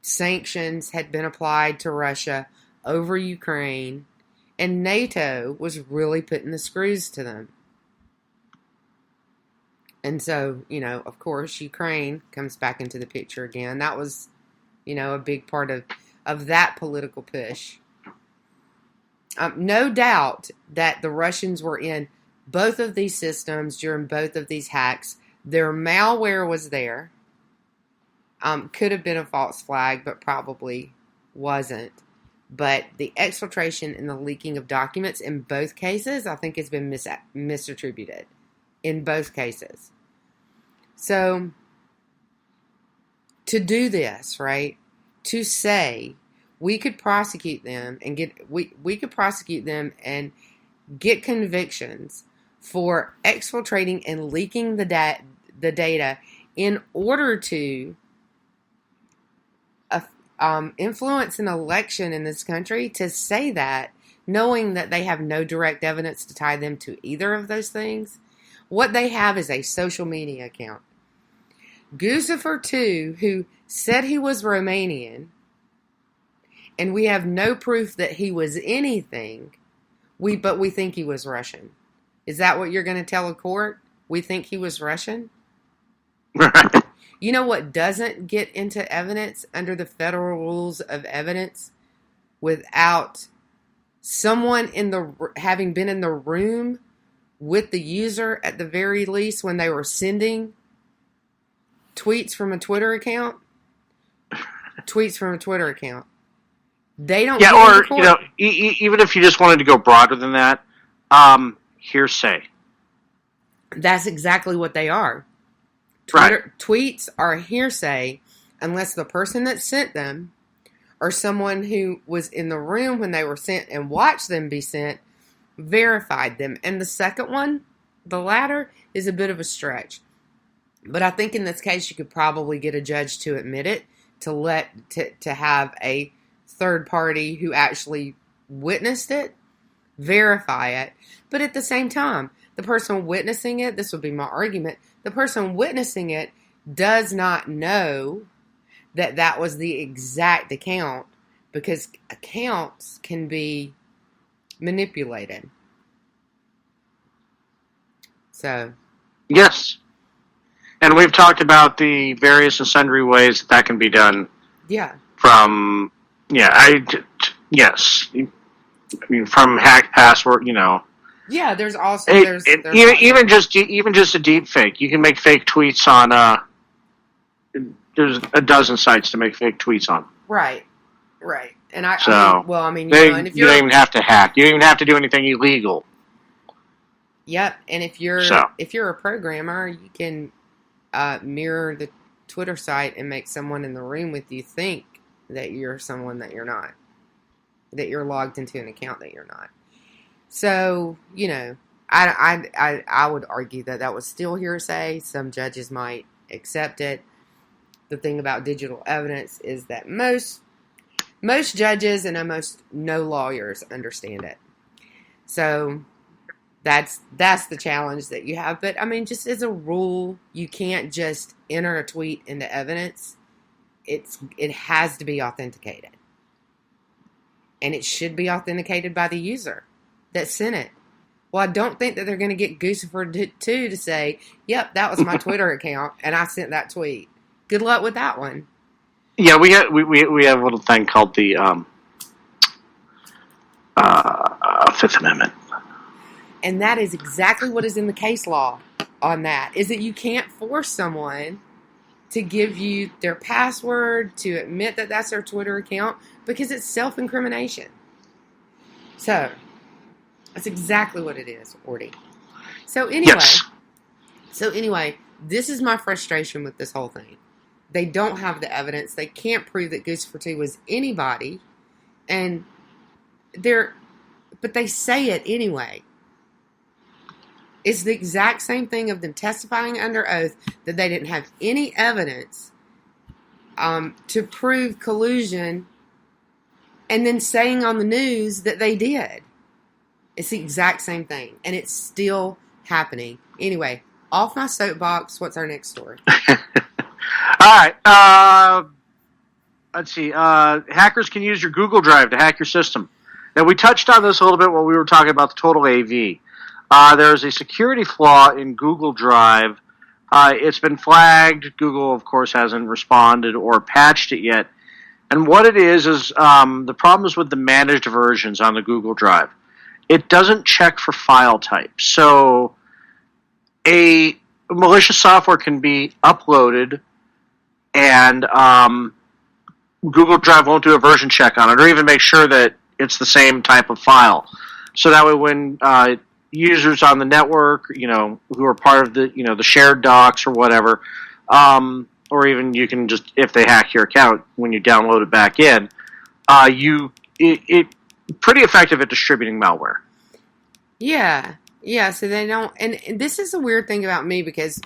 sanctions had been applied to Russia over Ukraine, and NATO was really putting the screws to them. And so, of course, Ukraine comes back into the picture again. That was, a big part of that political push. No doubt that the Russians were in both of these systems during both of these hacks. Their malware was there. Could have been a false flag, but probably wasn't. But the exfiltration and the leaking of documents in both cases, I think, has been misattributed in both cases. So, to do this, right, to say we could prosecute them and we could prosecute them and get convictions for exfiltrating and leaking the data in order to influence an election in this country, to say that, knowing that they have no direct evidence to tie them to either of those things. What they have is a social media account. Guccifer 2, who said he was Romanian, and we have no proof that he was anything, but we think he was Russian. Is that what you're going to tell a court? We think he was Russian? You know what doesn't get into evidence under the federal rules of evidence without someone having been in the room with the user at the very least when they were sending tweets from a Twitter account? Tweets from a Twitter account. They don't. Yeah, or even if you just wanted to go broader than that, hearsay. That's exactly what they are. Tweets are hearsay unless the person that sent them or someone who was in the room when they were sent and watched them be sent verified them. And the second one, the latter, is a bit of a stretch. But I think in this case you could probably get a judge to admit it, to have a third party who actually witnessed it verify it. But at the same time, the person witnessing it, this would be my argument, the person witnessing it does not know that that was the exact account, because accounts can be manipulated. So. Yes. And we've talked about the various and sundry ways that can be done. Yeah. From, yes. I mean, from hacked password, Yeah, there's also even just a deep fake. You can make fake tweets on. There's a dozen sites to make fake tweets on. Right. And and if you don't even have to hack. You don't even have to do anything illegal. Yep. And if you're a programmer, you can mirror the Twitter site and make someone in the room with you think that you're someone that you're not. That you're logged into an account that you're not. So, I would argue that was still hearsay. Some judges might accept it. The thing about digital evidence is that most judges and almost no lawyers understand it. So that's the challenge that you have. But I mean, just as a rule, you can't just enter a tweet into evidence. It has to be authenticated. And it should be authenticated by the user that sent it. Well, I don't think that they're going to get Guccifer 2 to say, yep, that was my Twitter account, and I sent that tweet. Good luck with that one. Yeah, we have a little thing called the Fifth Amendment. And that is exactly what is in the case law on that, is that you can't force someone to give you their password, to admit that that's their Twitter account, because it's self-incrimination. So, that's exactly what it is, Orty. So anyway, this is my frustration with this whole thing. They don't have the evidence. They can't prove that Guccifer 2 was anybody. But they say it anyway. It's the exact same thing of them testifying under oath that they didn't have any evidence to prove collusion, and then saying on the news that they did. It's the exact same thing, and it's still happening. Anyway, off my soapbox, what's our next story? All right. Let's see. Hackers can use your Google Drive to hack your system. Now, we touched on this a little bit when we were talking about the Total AV. There's a security flaw in Google Drive. It's been flagged. Google, of course, hasn't responded or patched it yet. And what it is the problem is with the managed versions on the Google Drive. It doesn't check for file type. So a malicious software can be uploaded and Google Drive won't do a version check on it or even make sure that it's the same type of file. So that way when users on the network, who are part of the shared docs or whatever, or even you can just, if they hack your account when you download it back in, it pretty effective at distributing malware. Yeah, so they don't, and this is a weird thing about me, because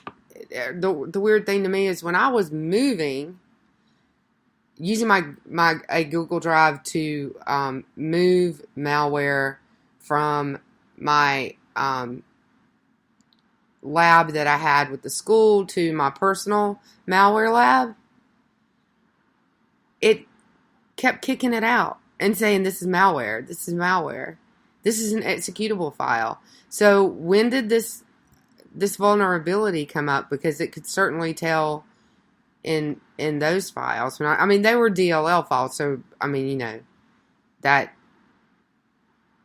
the weird thing to me is when I was moving, using my Google Drive to move malware from my lab that I had with the school to my personal malware lab, it kept kicking it out and saying, this is malware, this is an executable file. So when did this vulnerability come up? Because it could certainly tell in those files. I mean, they were DLL files, so I mean, that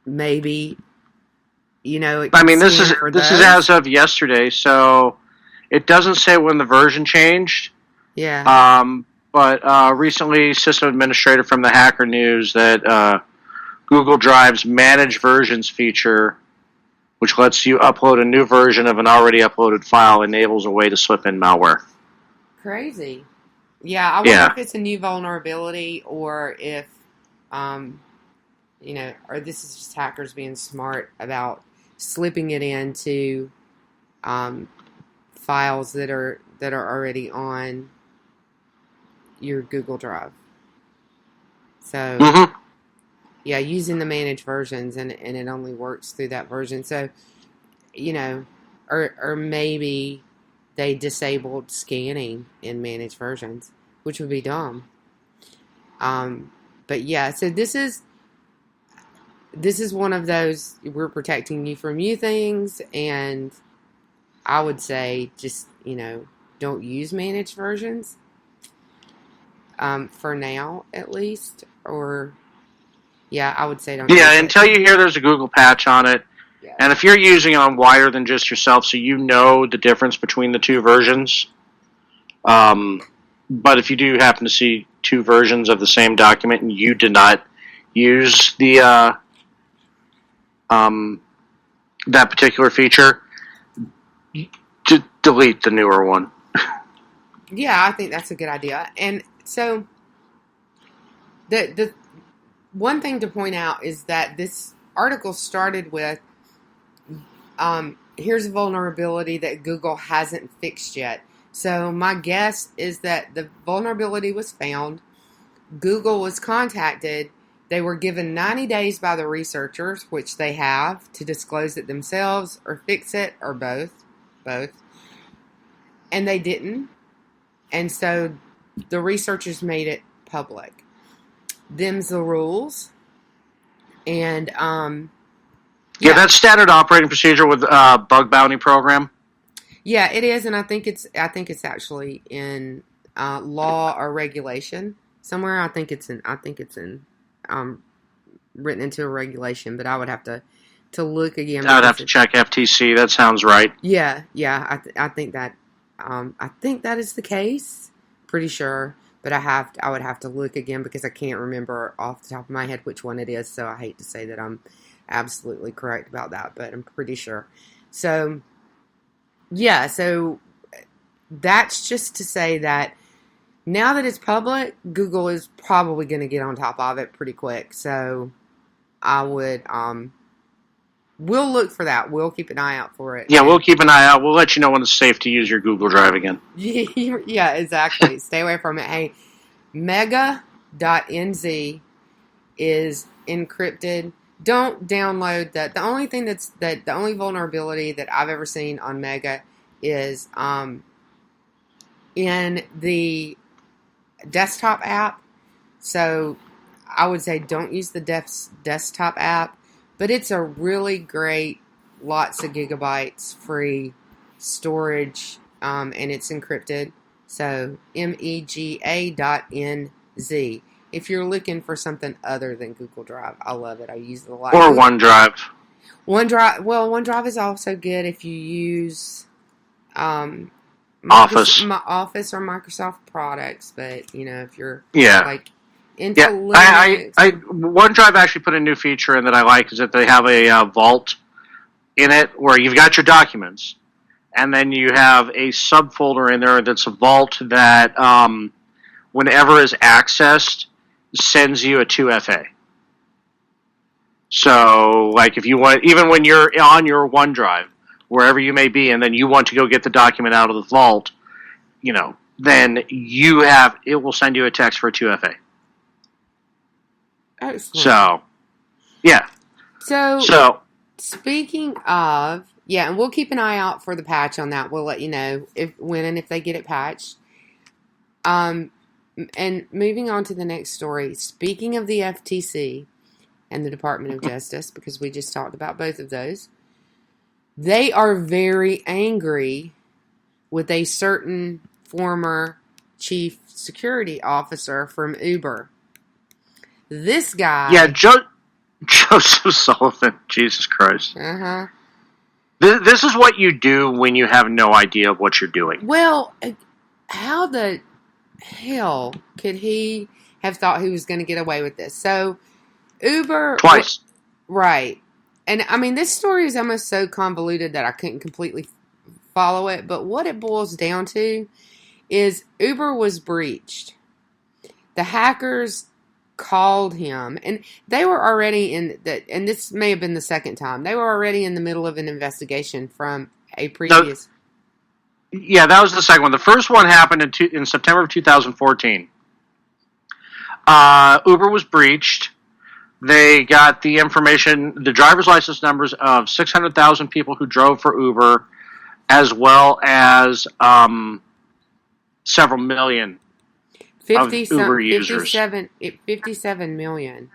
maybe, I mean, this is as of yesterday, so it doesn't say when the version changed. Yeah. But recently, system administrator from the Hacker News that Google Drive's Manage Versions feature, which lets you upload a new version of an already uploaded file, enables a way to slip in malware. Crazy. Yeah, I wonder if it's a new vulnerability or if, or this is just hackers being smart about slipping it into files that are already on your Google Drive. So, yeah, using the managed versions, and it only works through that version. So, or maybe they disabled scanning in managed versions, which would be dumb. But yeah, so this is one of those, we're protecting you from you things, and I would say just, don't use managed versions. For now, at least. Or, yeah, I would say don't. Yeah, until you hear there's a Google patch on it. Yeah. And if you're using it on wider than just yourself, so you know the difference between the two versions. But if you do happen to see two versions of the same document and you did not use the that particular feature, delete the newer one. Yeah, I think that's a good idea. And so, the one thing to point out is that this article started with, here's a vulnerability that Google hasn't fixed yet. So my guess is that the vulnerability was found, Google was contacted, they were given 90 days by the researchers, which they have, to disclose it themselves or fix it, or both, and they didn't. And so the researchers made it public. Them's the rules. And yeah, that's standard operating procedure with bug bounty program. Yeah, it is, and I think it's actually in law or regulation somewhere. I think it's in written into a regulation, but I would have to look again. I would have to check FTC. That sounds right. Yeah. I think that is the case. Pretty sure, but I would have to look again because I can't remember off the top of my head which one it is. So I hate to say that I'm absolutely correct about that, but I'm pretty sure. So yeah, so that's just to say that now that it's public, Google is probably going to get on top of it pretty quick. So I would, we'll look for that. We'll keep an eye out for it. Yeah, we'll keep an eye out. We'll let you know when it's safe to use your Google Drive again. Yeah, exactly. Stay away from it. Hey, mega.nz is encrypted. Don't download that. The only thing the only vulnerability that I've ever seen on Mega is in the desktop app. So I would say don't use the desktop app, but it's a really great, lots of gigabytes free storage, and it's encrypted. So mega.nz. If you're looking for something other than Google Drive, I love it. I use it a lot. Or OneDrive. OneDrive is also good if you use Office or Microsoft products. But if you're like into Linux, OneDrive actually put a new feature in that I like, is that they have a vault in it where you've got your documents, and then you have a subfolder in there that's a vault that whenever is accessed, sends you a 2FA. So, like, if you want, even when you're on your OneDrive, wherever you may be, and then you want to go get the document out of the vault, then it will send you a text for a 2FA. Excellent. So, yeah. So, speaking of, and we'll keep an eye out for the patch on that. We'll let you know when and if they get it patched. And moving on to the next story, speaking of the FTC and the Department of Justice, because we just talked about both of those, they are very angry with a certain former chief security officer from Uber. This guy... Yeah, Joseph Sullivan. Jesus Christ. Uh-huh. This is what you do when you have no idea of what you're doing. Well, how the hell could he have thought he was going to get away with this? So, Uber... Twice. Right. And, I mean, this story is almost so convoluted that I couldn't completely follow it. But what it boils down to is Uber was breached. The hackers called him, and they were already and this may have been the second time, they were already in the middle of an investigation from a previous... Yeah, that was the second one. The first one happened in September of 2014. Uber was breached. They got the information, the driver's license numbers of 600,000 people who drove for Uber, as well as several million of Uber users. 57 million.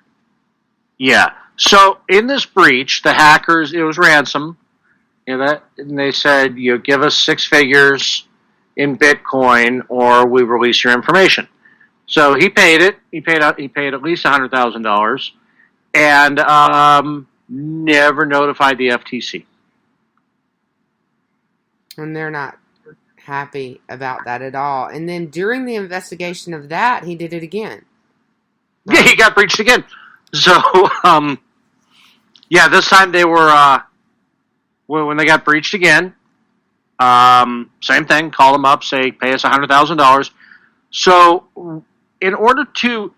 Yeah. So in this breach, the hackers, it was ransom. And they said, give us 6 figures in Bitcoin or we release your information. So he paid it. He paid at least $100,000 and never notified the FTC. And they're not happy about that at all. And then during the investigation of that, he did it again. Right? Yeah, he got breached again. So, this time they were... when they got breached again, same thing, call them up, say, pay us $100,000. So in order to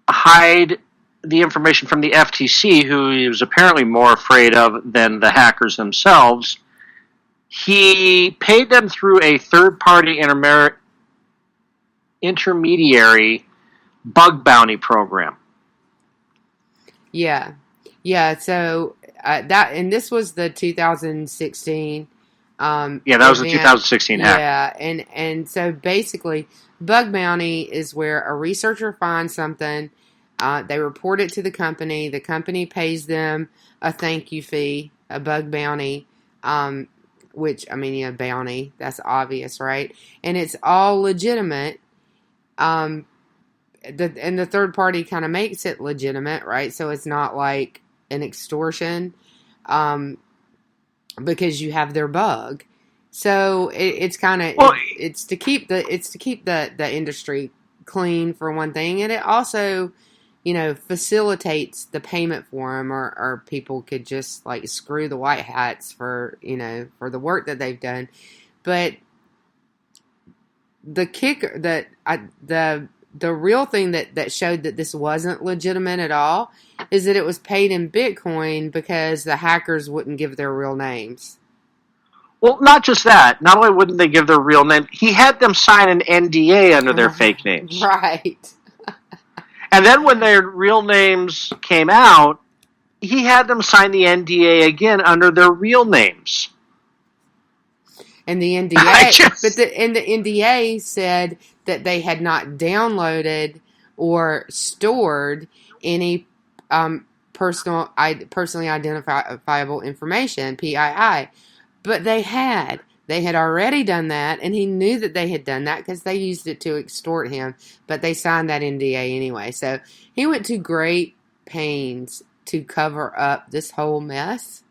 hide the information from the FTC, who he was apparently more afraid of than the hackers themselves, he paid them through a third-party intermediary bug bounty program. Yeah. So this was the 2016. That was the 2016 hack. Yeah, and so basically, bug bounty is where a researcher finds something, they report it to the company pays them a thank you fee, a bug bounty, bounty, that's obvious, right? And it's all legitimate. And the third party kind of makes it legitimate, right? So it's not like an extortion, because you have their bug. So it's kind of it's to keep the industry clean for one thing, and it also facilitates the payment for them, or people could just like screw the white hats for the work that they've done. But the kicker the real thing that showed that this wasn't legitimate at all is that it was paid in Bitcoin because the hackers wouldn't give their real names. Well, not just that. Not only wouldn't they give their real name, he had them sign an NDA under their fake names. Right. And then when their real names came out, he had them sign the NDA again under their real names. And the NDA, the NDA said that they had not downloaded or stored any personally identifiable information, PII. But they had already done that, and he knew that they had done that because they used it to extort him, but they signed that NDA anyway. So he went to great pains to cover up this whole mess,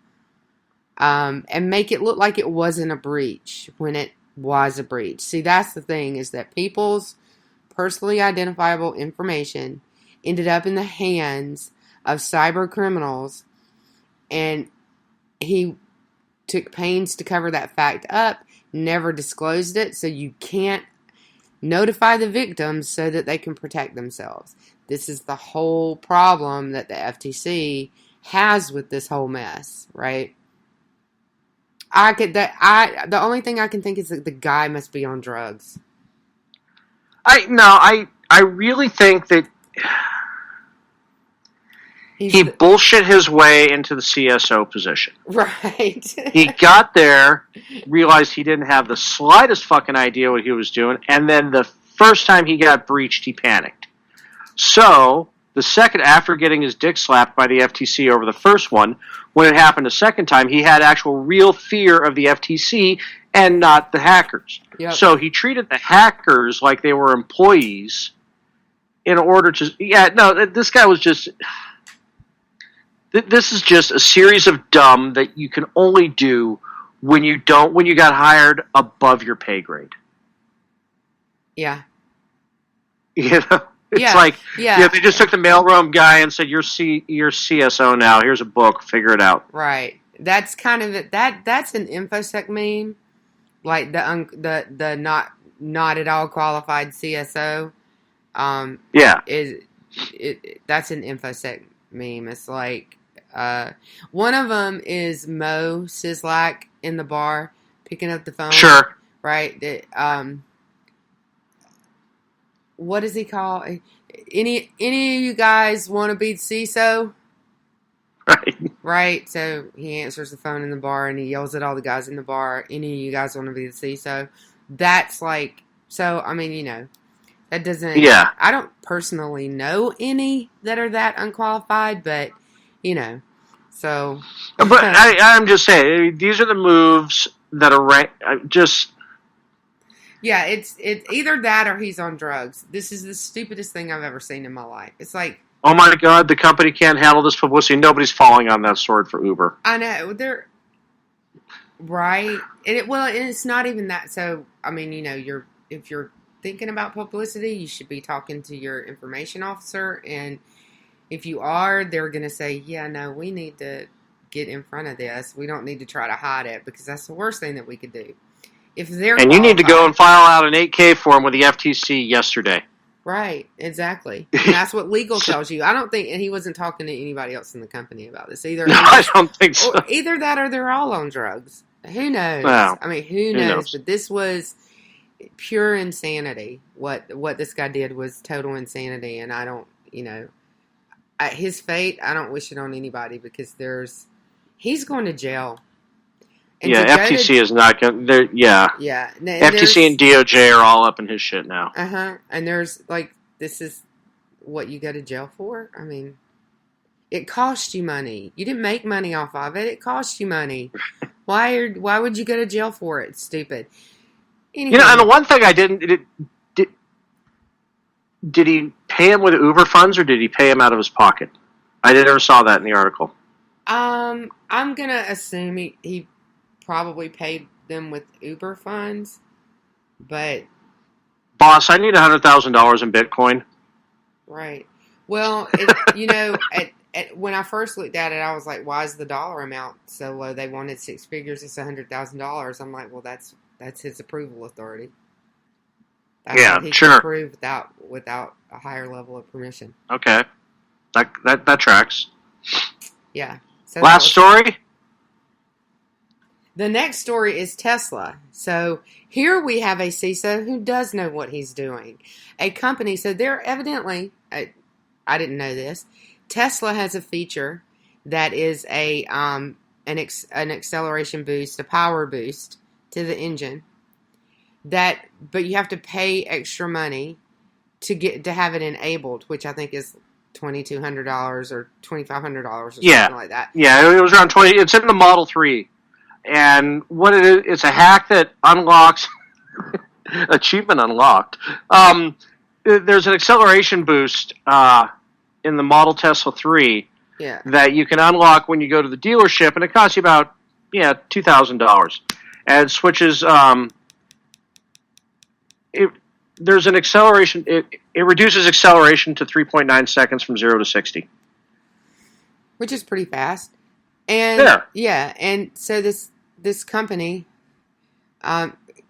and make it look like it wasn't a breach when it was a breach. See, that's the thing, is that people's personally identifiable information ended up in the hands of cyber criminals, and he took pains to cover that fact up, never disclosed it, so you can't notify the victims so that they can protect themselves. This is the whole problem that the FTC has with this whole mess, right? The only thing I can think is that the guy must be on drugs. I really think that he bullshit his way into the CSO position. Right. He got there, realized he didn't have the slightest fucking idea what he was doing, and then the first time he got breached, he panicked. So, the second, after getting his dick slapped by the FTC over the first one, when it happened a second time, he had actual real fear of the FTC and not the hackers. Yep. So he treated the hackers like they were employees in order to... this guy was just... This is just a series of dumb that you can only do when you got hired above your pay grade. Yeah. It's they just took the mailroom guy and said, you're CSO now, here's a book, figure it out. Right. That's kind of it. That's an InfoSec meme. Like the not at all qualified CSO. That's an InfoSec meme. It's like one of them is Mo Sislak in the bar picking up the phone. Sure. Right. What does he call? Any of you guys want to be the CISO? Right. So he answers the phone in the bar and he yells at all the guys in the bar. Any of you guys want to be the CISO? That's like, so, I mean, that doesn't, I don't personally know any that are that unqualified, but, so. But I'm just saying, these are the moves that are just. Yeah, it's either that or he's on drugs. This is the stupidest thing I've ever seen in my life. It's like, oh my God, the company can't handle this publicity. Nobody's falling on that sword for Uber. I know. They're right. And it's not even that. So, I mean, if you're thinking about publicity, you should be talking to your information officer. And if you are, they're going to say, yeah, no, we need to get in front of this. We don't need to try to hide it because that's the worst thing that we could do. And you need to go and file out an 8K form with the FTC yesterday. Right, exactly. And that's what legal tells you. I don't think, and he wasn't talking to anybody else in the company about this either. No, I don't think so. Either that or they're all on drugs. Who knows? Well, I mean, who knows? But this was pure insanity. What this guy did was total insanity, and I don't, his fate, I don't wish it on anybody because he's going to jail. And FTC is not going to... Yeah. Yeah. FTC and DOJ are all up in his shit now. Uh-huh. And there's, this is what you go to jail for? I mean, it cost you money. You didn't make money off of it. It cost you money. Why would you go to jail for it? It's stupid. Anyway. And the one thing I didn't... Did he pay him with Uber funds or did he pay him out of his pocket? I never saw that in the article. I'm going to assume he probably paid them with Uber funds, but... Boss, I need $100,000 in Bitcoin. Right. Well, when I first looked at it, I was like, why is the dollar amount so low? They wanted 6 figures, it's $100,000. I'm like, well, that's his approval authority. That's what he can approve without a higher level of permission. Okay. That tracks. Yeah. So Last story? The next story is Tesla. So here we have a CISO who does know what he's doing. A company, so they're evidently, I didn't know this, Tesla has a feature that is an acceleration boost, a power boost to the engine. But you have to pay extra money to have it enabled, which I think is $2,200 or $2,500 or something like that. Yeah, it was around 20. It's in the Model 3. And what it is, it's a hack that unlocks, achievement unlocked. There's an acceleration boost in the Model Tesla 3 that you can unlock when you go to the dealership, and it costs you about $2,000. And it switches. There's an acceleration. It reduces acceleration to 3.9 seconds from 0 to 60, which is pretty fast. And and so this company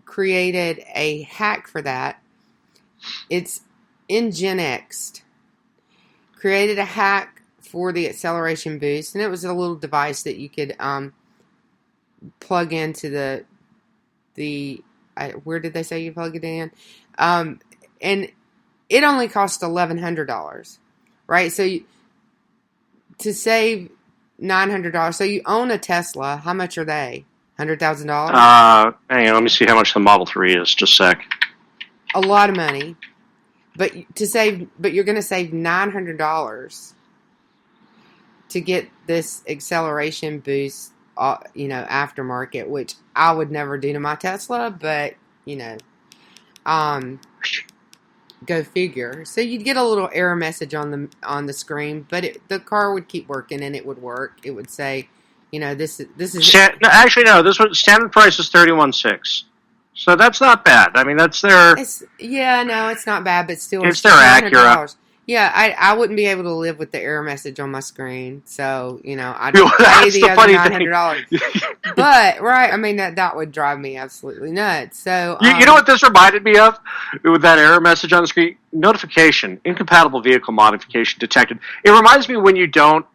created a hack for that. It's Nginx created a hack for the acceleration boost, and it was a little device that you could plug into the where did they say you plug it in? And it only cost $1,100, right? So to save $900. So you own a Tesla. How much are they? $100,000? Hang on, let me see how much the Model 3 is. Just a sec. A lot of money. But you're going to save $900 to get this acceleration boost, aftermarket, which I would never do to my Tesla, but go figure. So you'd get a little error message on the screen, but the car would keep working and it would work. It would say, this is. This one standard price is $31,600. So that's not bad. I mean, that's their. It's not bad, but still, it's their Acura. Yeah, I wouldn't be able to live with the error message on my screen. So, I'd Well, pay that's the the other funny $900. But, right, I mean, that would drive me absolutely nuts. So, You know what this reminded me of? With that error message on the screen? Notification. Incompatible vehicle modification detected. It reminds me when you don't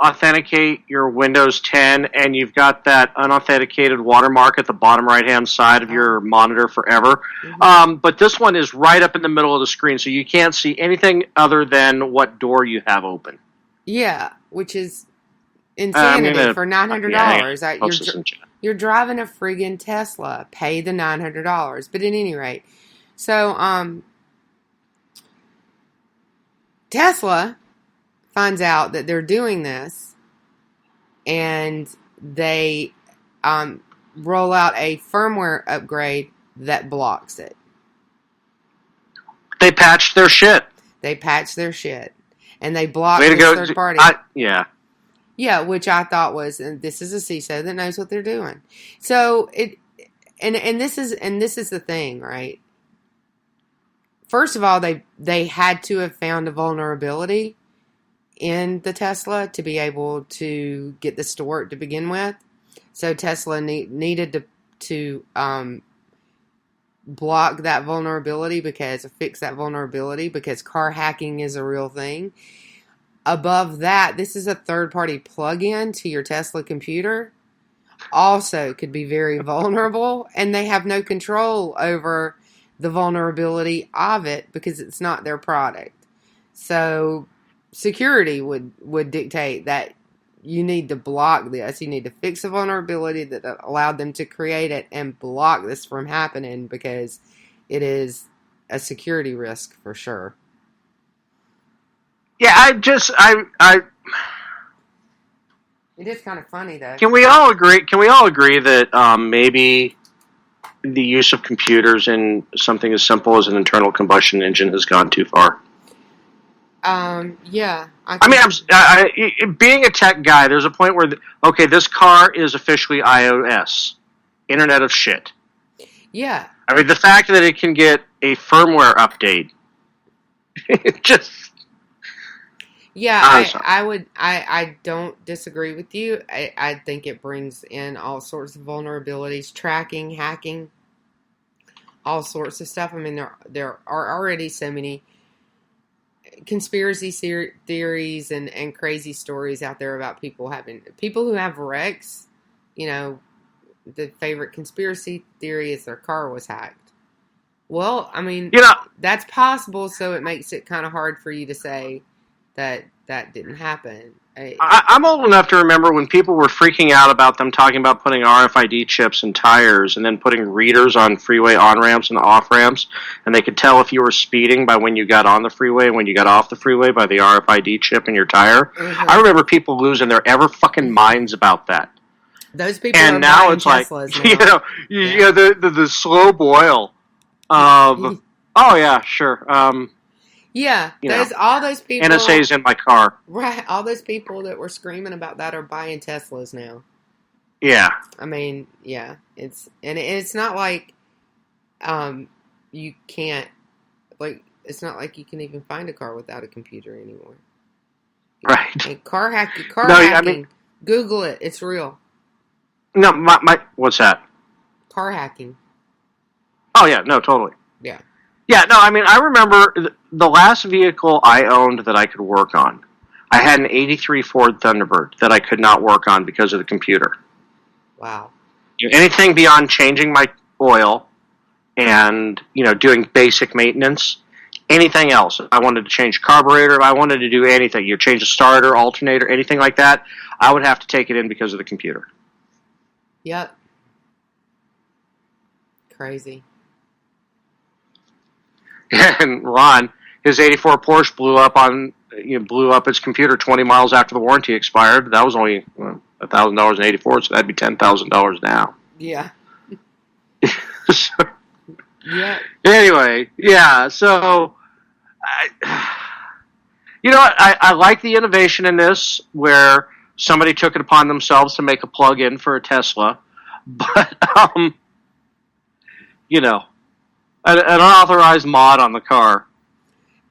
authenticate your Windows 10 and you've got that unauthenticated watermark at the bottom right-hand side of your monitor forever. Mm-hmm. But this one is right up in the middle of the screen, so you can't see anything other than what door you have open. Yeah, which is insanity for $900. You're driving a friggin' Tesla. Pay the $900. But at any rate, so Tesla finds out that they're doing this, and they roll out a firmware upgrade that blocks it. They patched their shit. And they blocked this third party. Yeah. Yeah, which I thought was, and this is a CISO that knows what they're doing. So this is the thing, right? First of all, they had to have found a vulnerability in the Tesla to be able to get this to work to begin with. So Tesla needed to block that vulnerability fix that vulnerability because car hacking is a real thing. Above that, this is a third-party plug-in to your Tesla computer. Also could be very vulnerable, and they have no control over the vulnerability of it because it's not their product. So security would dictate that you need to block this. You need to fix a vulnerability that allowed them to create it and block this from happening because it is a security risk for sure. Yeah, it is kind of funny though. Can we all agree that maybe the use of computers in something as simple as an internal combustion engine has gone too far? Yeah. Being a tech guy, there's a point where, this car is officially iOS, Internet of Shit. Yeah. I mean, the fact that it can get a firmware update, just... Yeah, I don't disagree with you. I think it brings in all sorts of vulnerabilities, tracking, hacking, all sorts of stuff. I mean, there are already so many conspiracy theories and crazy stories out there about people who have wrecks. The favorite conspiracy theory is their car was hacked. Well, I mean, that's possible, so it makes it kind of hard for you to say that didn't happen. I'm old enough to remember when people were freaking out about them talking about putting RFID chips in tires and then putting readers on freeway on-ramps and off-ramps, and they could tell if you were speeding by when you got on the freeway and when you got off the freeway by the RFID chip in your tire. Mm-hmm. I remember people losing their ever-fucking minds about that. Those people and are now it's Teslas like, now. The slow boil of, oh yeah, sure, yeah, all those people. NSA's in my car. Right, all those people that were screaming about that are buying Teslas now. Yeah. I mean, yeah, it's not like you can't it's not like you can even find a car without a computer anymore. Right. And car hacking. I mean, Google it. It's real. No, my what's that? Car hacking. Oh yeah, no, totally. Yeah. Yeah, no, I mean, I remember the last vehicle I owned that I could work on. I had an 83 Ford Thunderbird that I could not work on because of the computer. Wow. Anything beyond changing my oil and, doing basic maintenance, anything else. If I wanted to change carburetor, if I wanted to do anything, change a starter, alternator, anything like that, I would have to take it in because of the computer. Yep. Crazy. And Ron, his '84 Porsche blew up its computer 20 miles after the warranty expired. That was only $1,000 in '84, so that'd be $10,000 now. Yeah. Yeah. Anyway, yeah. So, I like the innovation in this, where somebody took it upon themselves to make a plug-in for a Tesla, but an unauthorized mod on the car.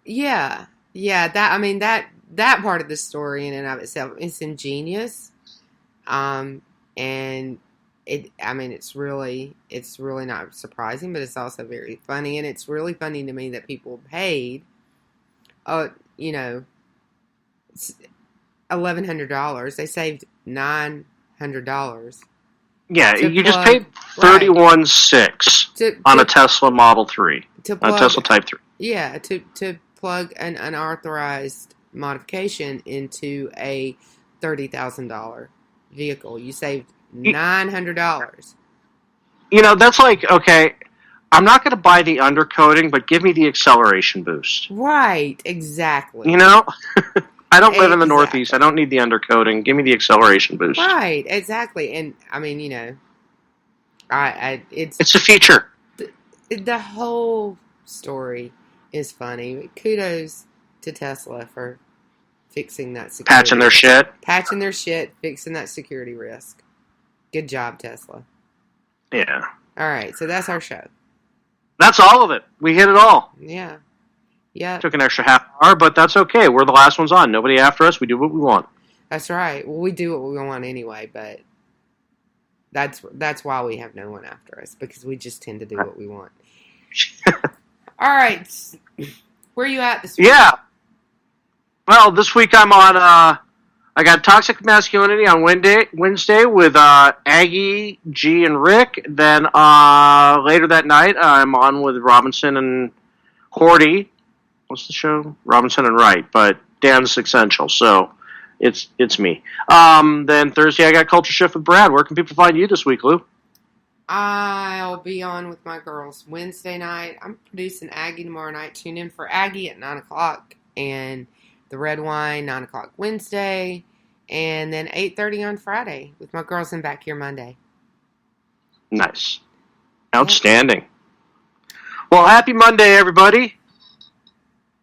Yeah, Yeah, that part of the story in and of itself is ingenious, and it's really not surprising, but it's also very funny, and it's really funny to me that people paid, $1,100. They saved $900. Yeah, you just paid $31,600 on a Tesla Model 3, on a Tesla Type 3. Yeah, to plug an unauthorized modification into a $30,000 vehicle. You saved $900. That's like, okay, I'm not going to buy the undercoating, but give me the acceleration boost. Right, exactly. I don't live in the Northeast. I don't need the undercoating. Give me the acceleration boost. Right, exactly. And, it's a feature. The whole story is funny. Kudos to Tesla for fixing that security. Patching their shit, fixing that security risk. Good job, Tesla. Yeah. All right, so that's our show. That's all of it. We hit it all. Yeah. Yeah. Took an extra half hour, but that's okay. We're the last ones on. Nobody after us. We do what we want. That's right. Well, we do what we want anyway, but that's why we have no one after us, because we just tend to do what we want. All right. Where are you at this week? Yeah. Well, this week I'm on, I got Toxic Masculinity on Wednesday with Aggie, G, and Rick. Then later that night, I'm on with Robinson and Horty. What's the show? Robinson and Wright, but Dan's Essential, so it's me. Then Thursday, I got Culture Shift with Brad. Where can people find you this week, Lou? I'll be on with my girls Wednesday night. I'm producing Aggie tomorrow night. Tune in for Aggie at 9 o'clock. And the Red Wine, 9 o'clock Wednesday. And then 8:30 on Friday with my girls and back here Monday. Nice. Outstanding. Well, happy Monday, everybody.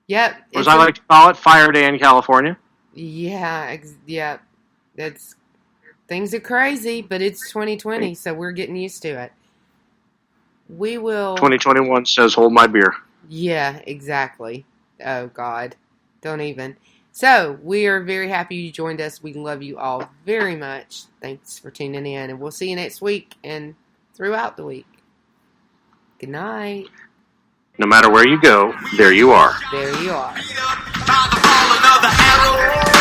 Yep. Or as I like to call it, Fire Day in California. Yeah, yep. Things are crazy, but it's 2020, so we're getting used to it. We will... 2021 says, hold my beer. Yeah, exactly. Oh, God. Don't even. So, we are very happy you joined us. We love you all very much. Thanks for tuning in, and we'll see you next week and throughout the week. Good night. No matter where you go, there you are. There you are. By the fall, another arrow.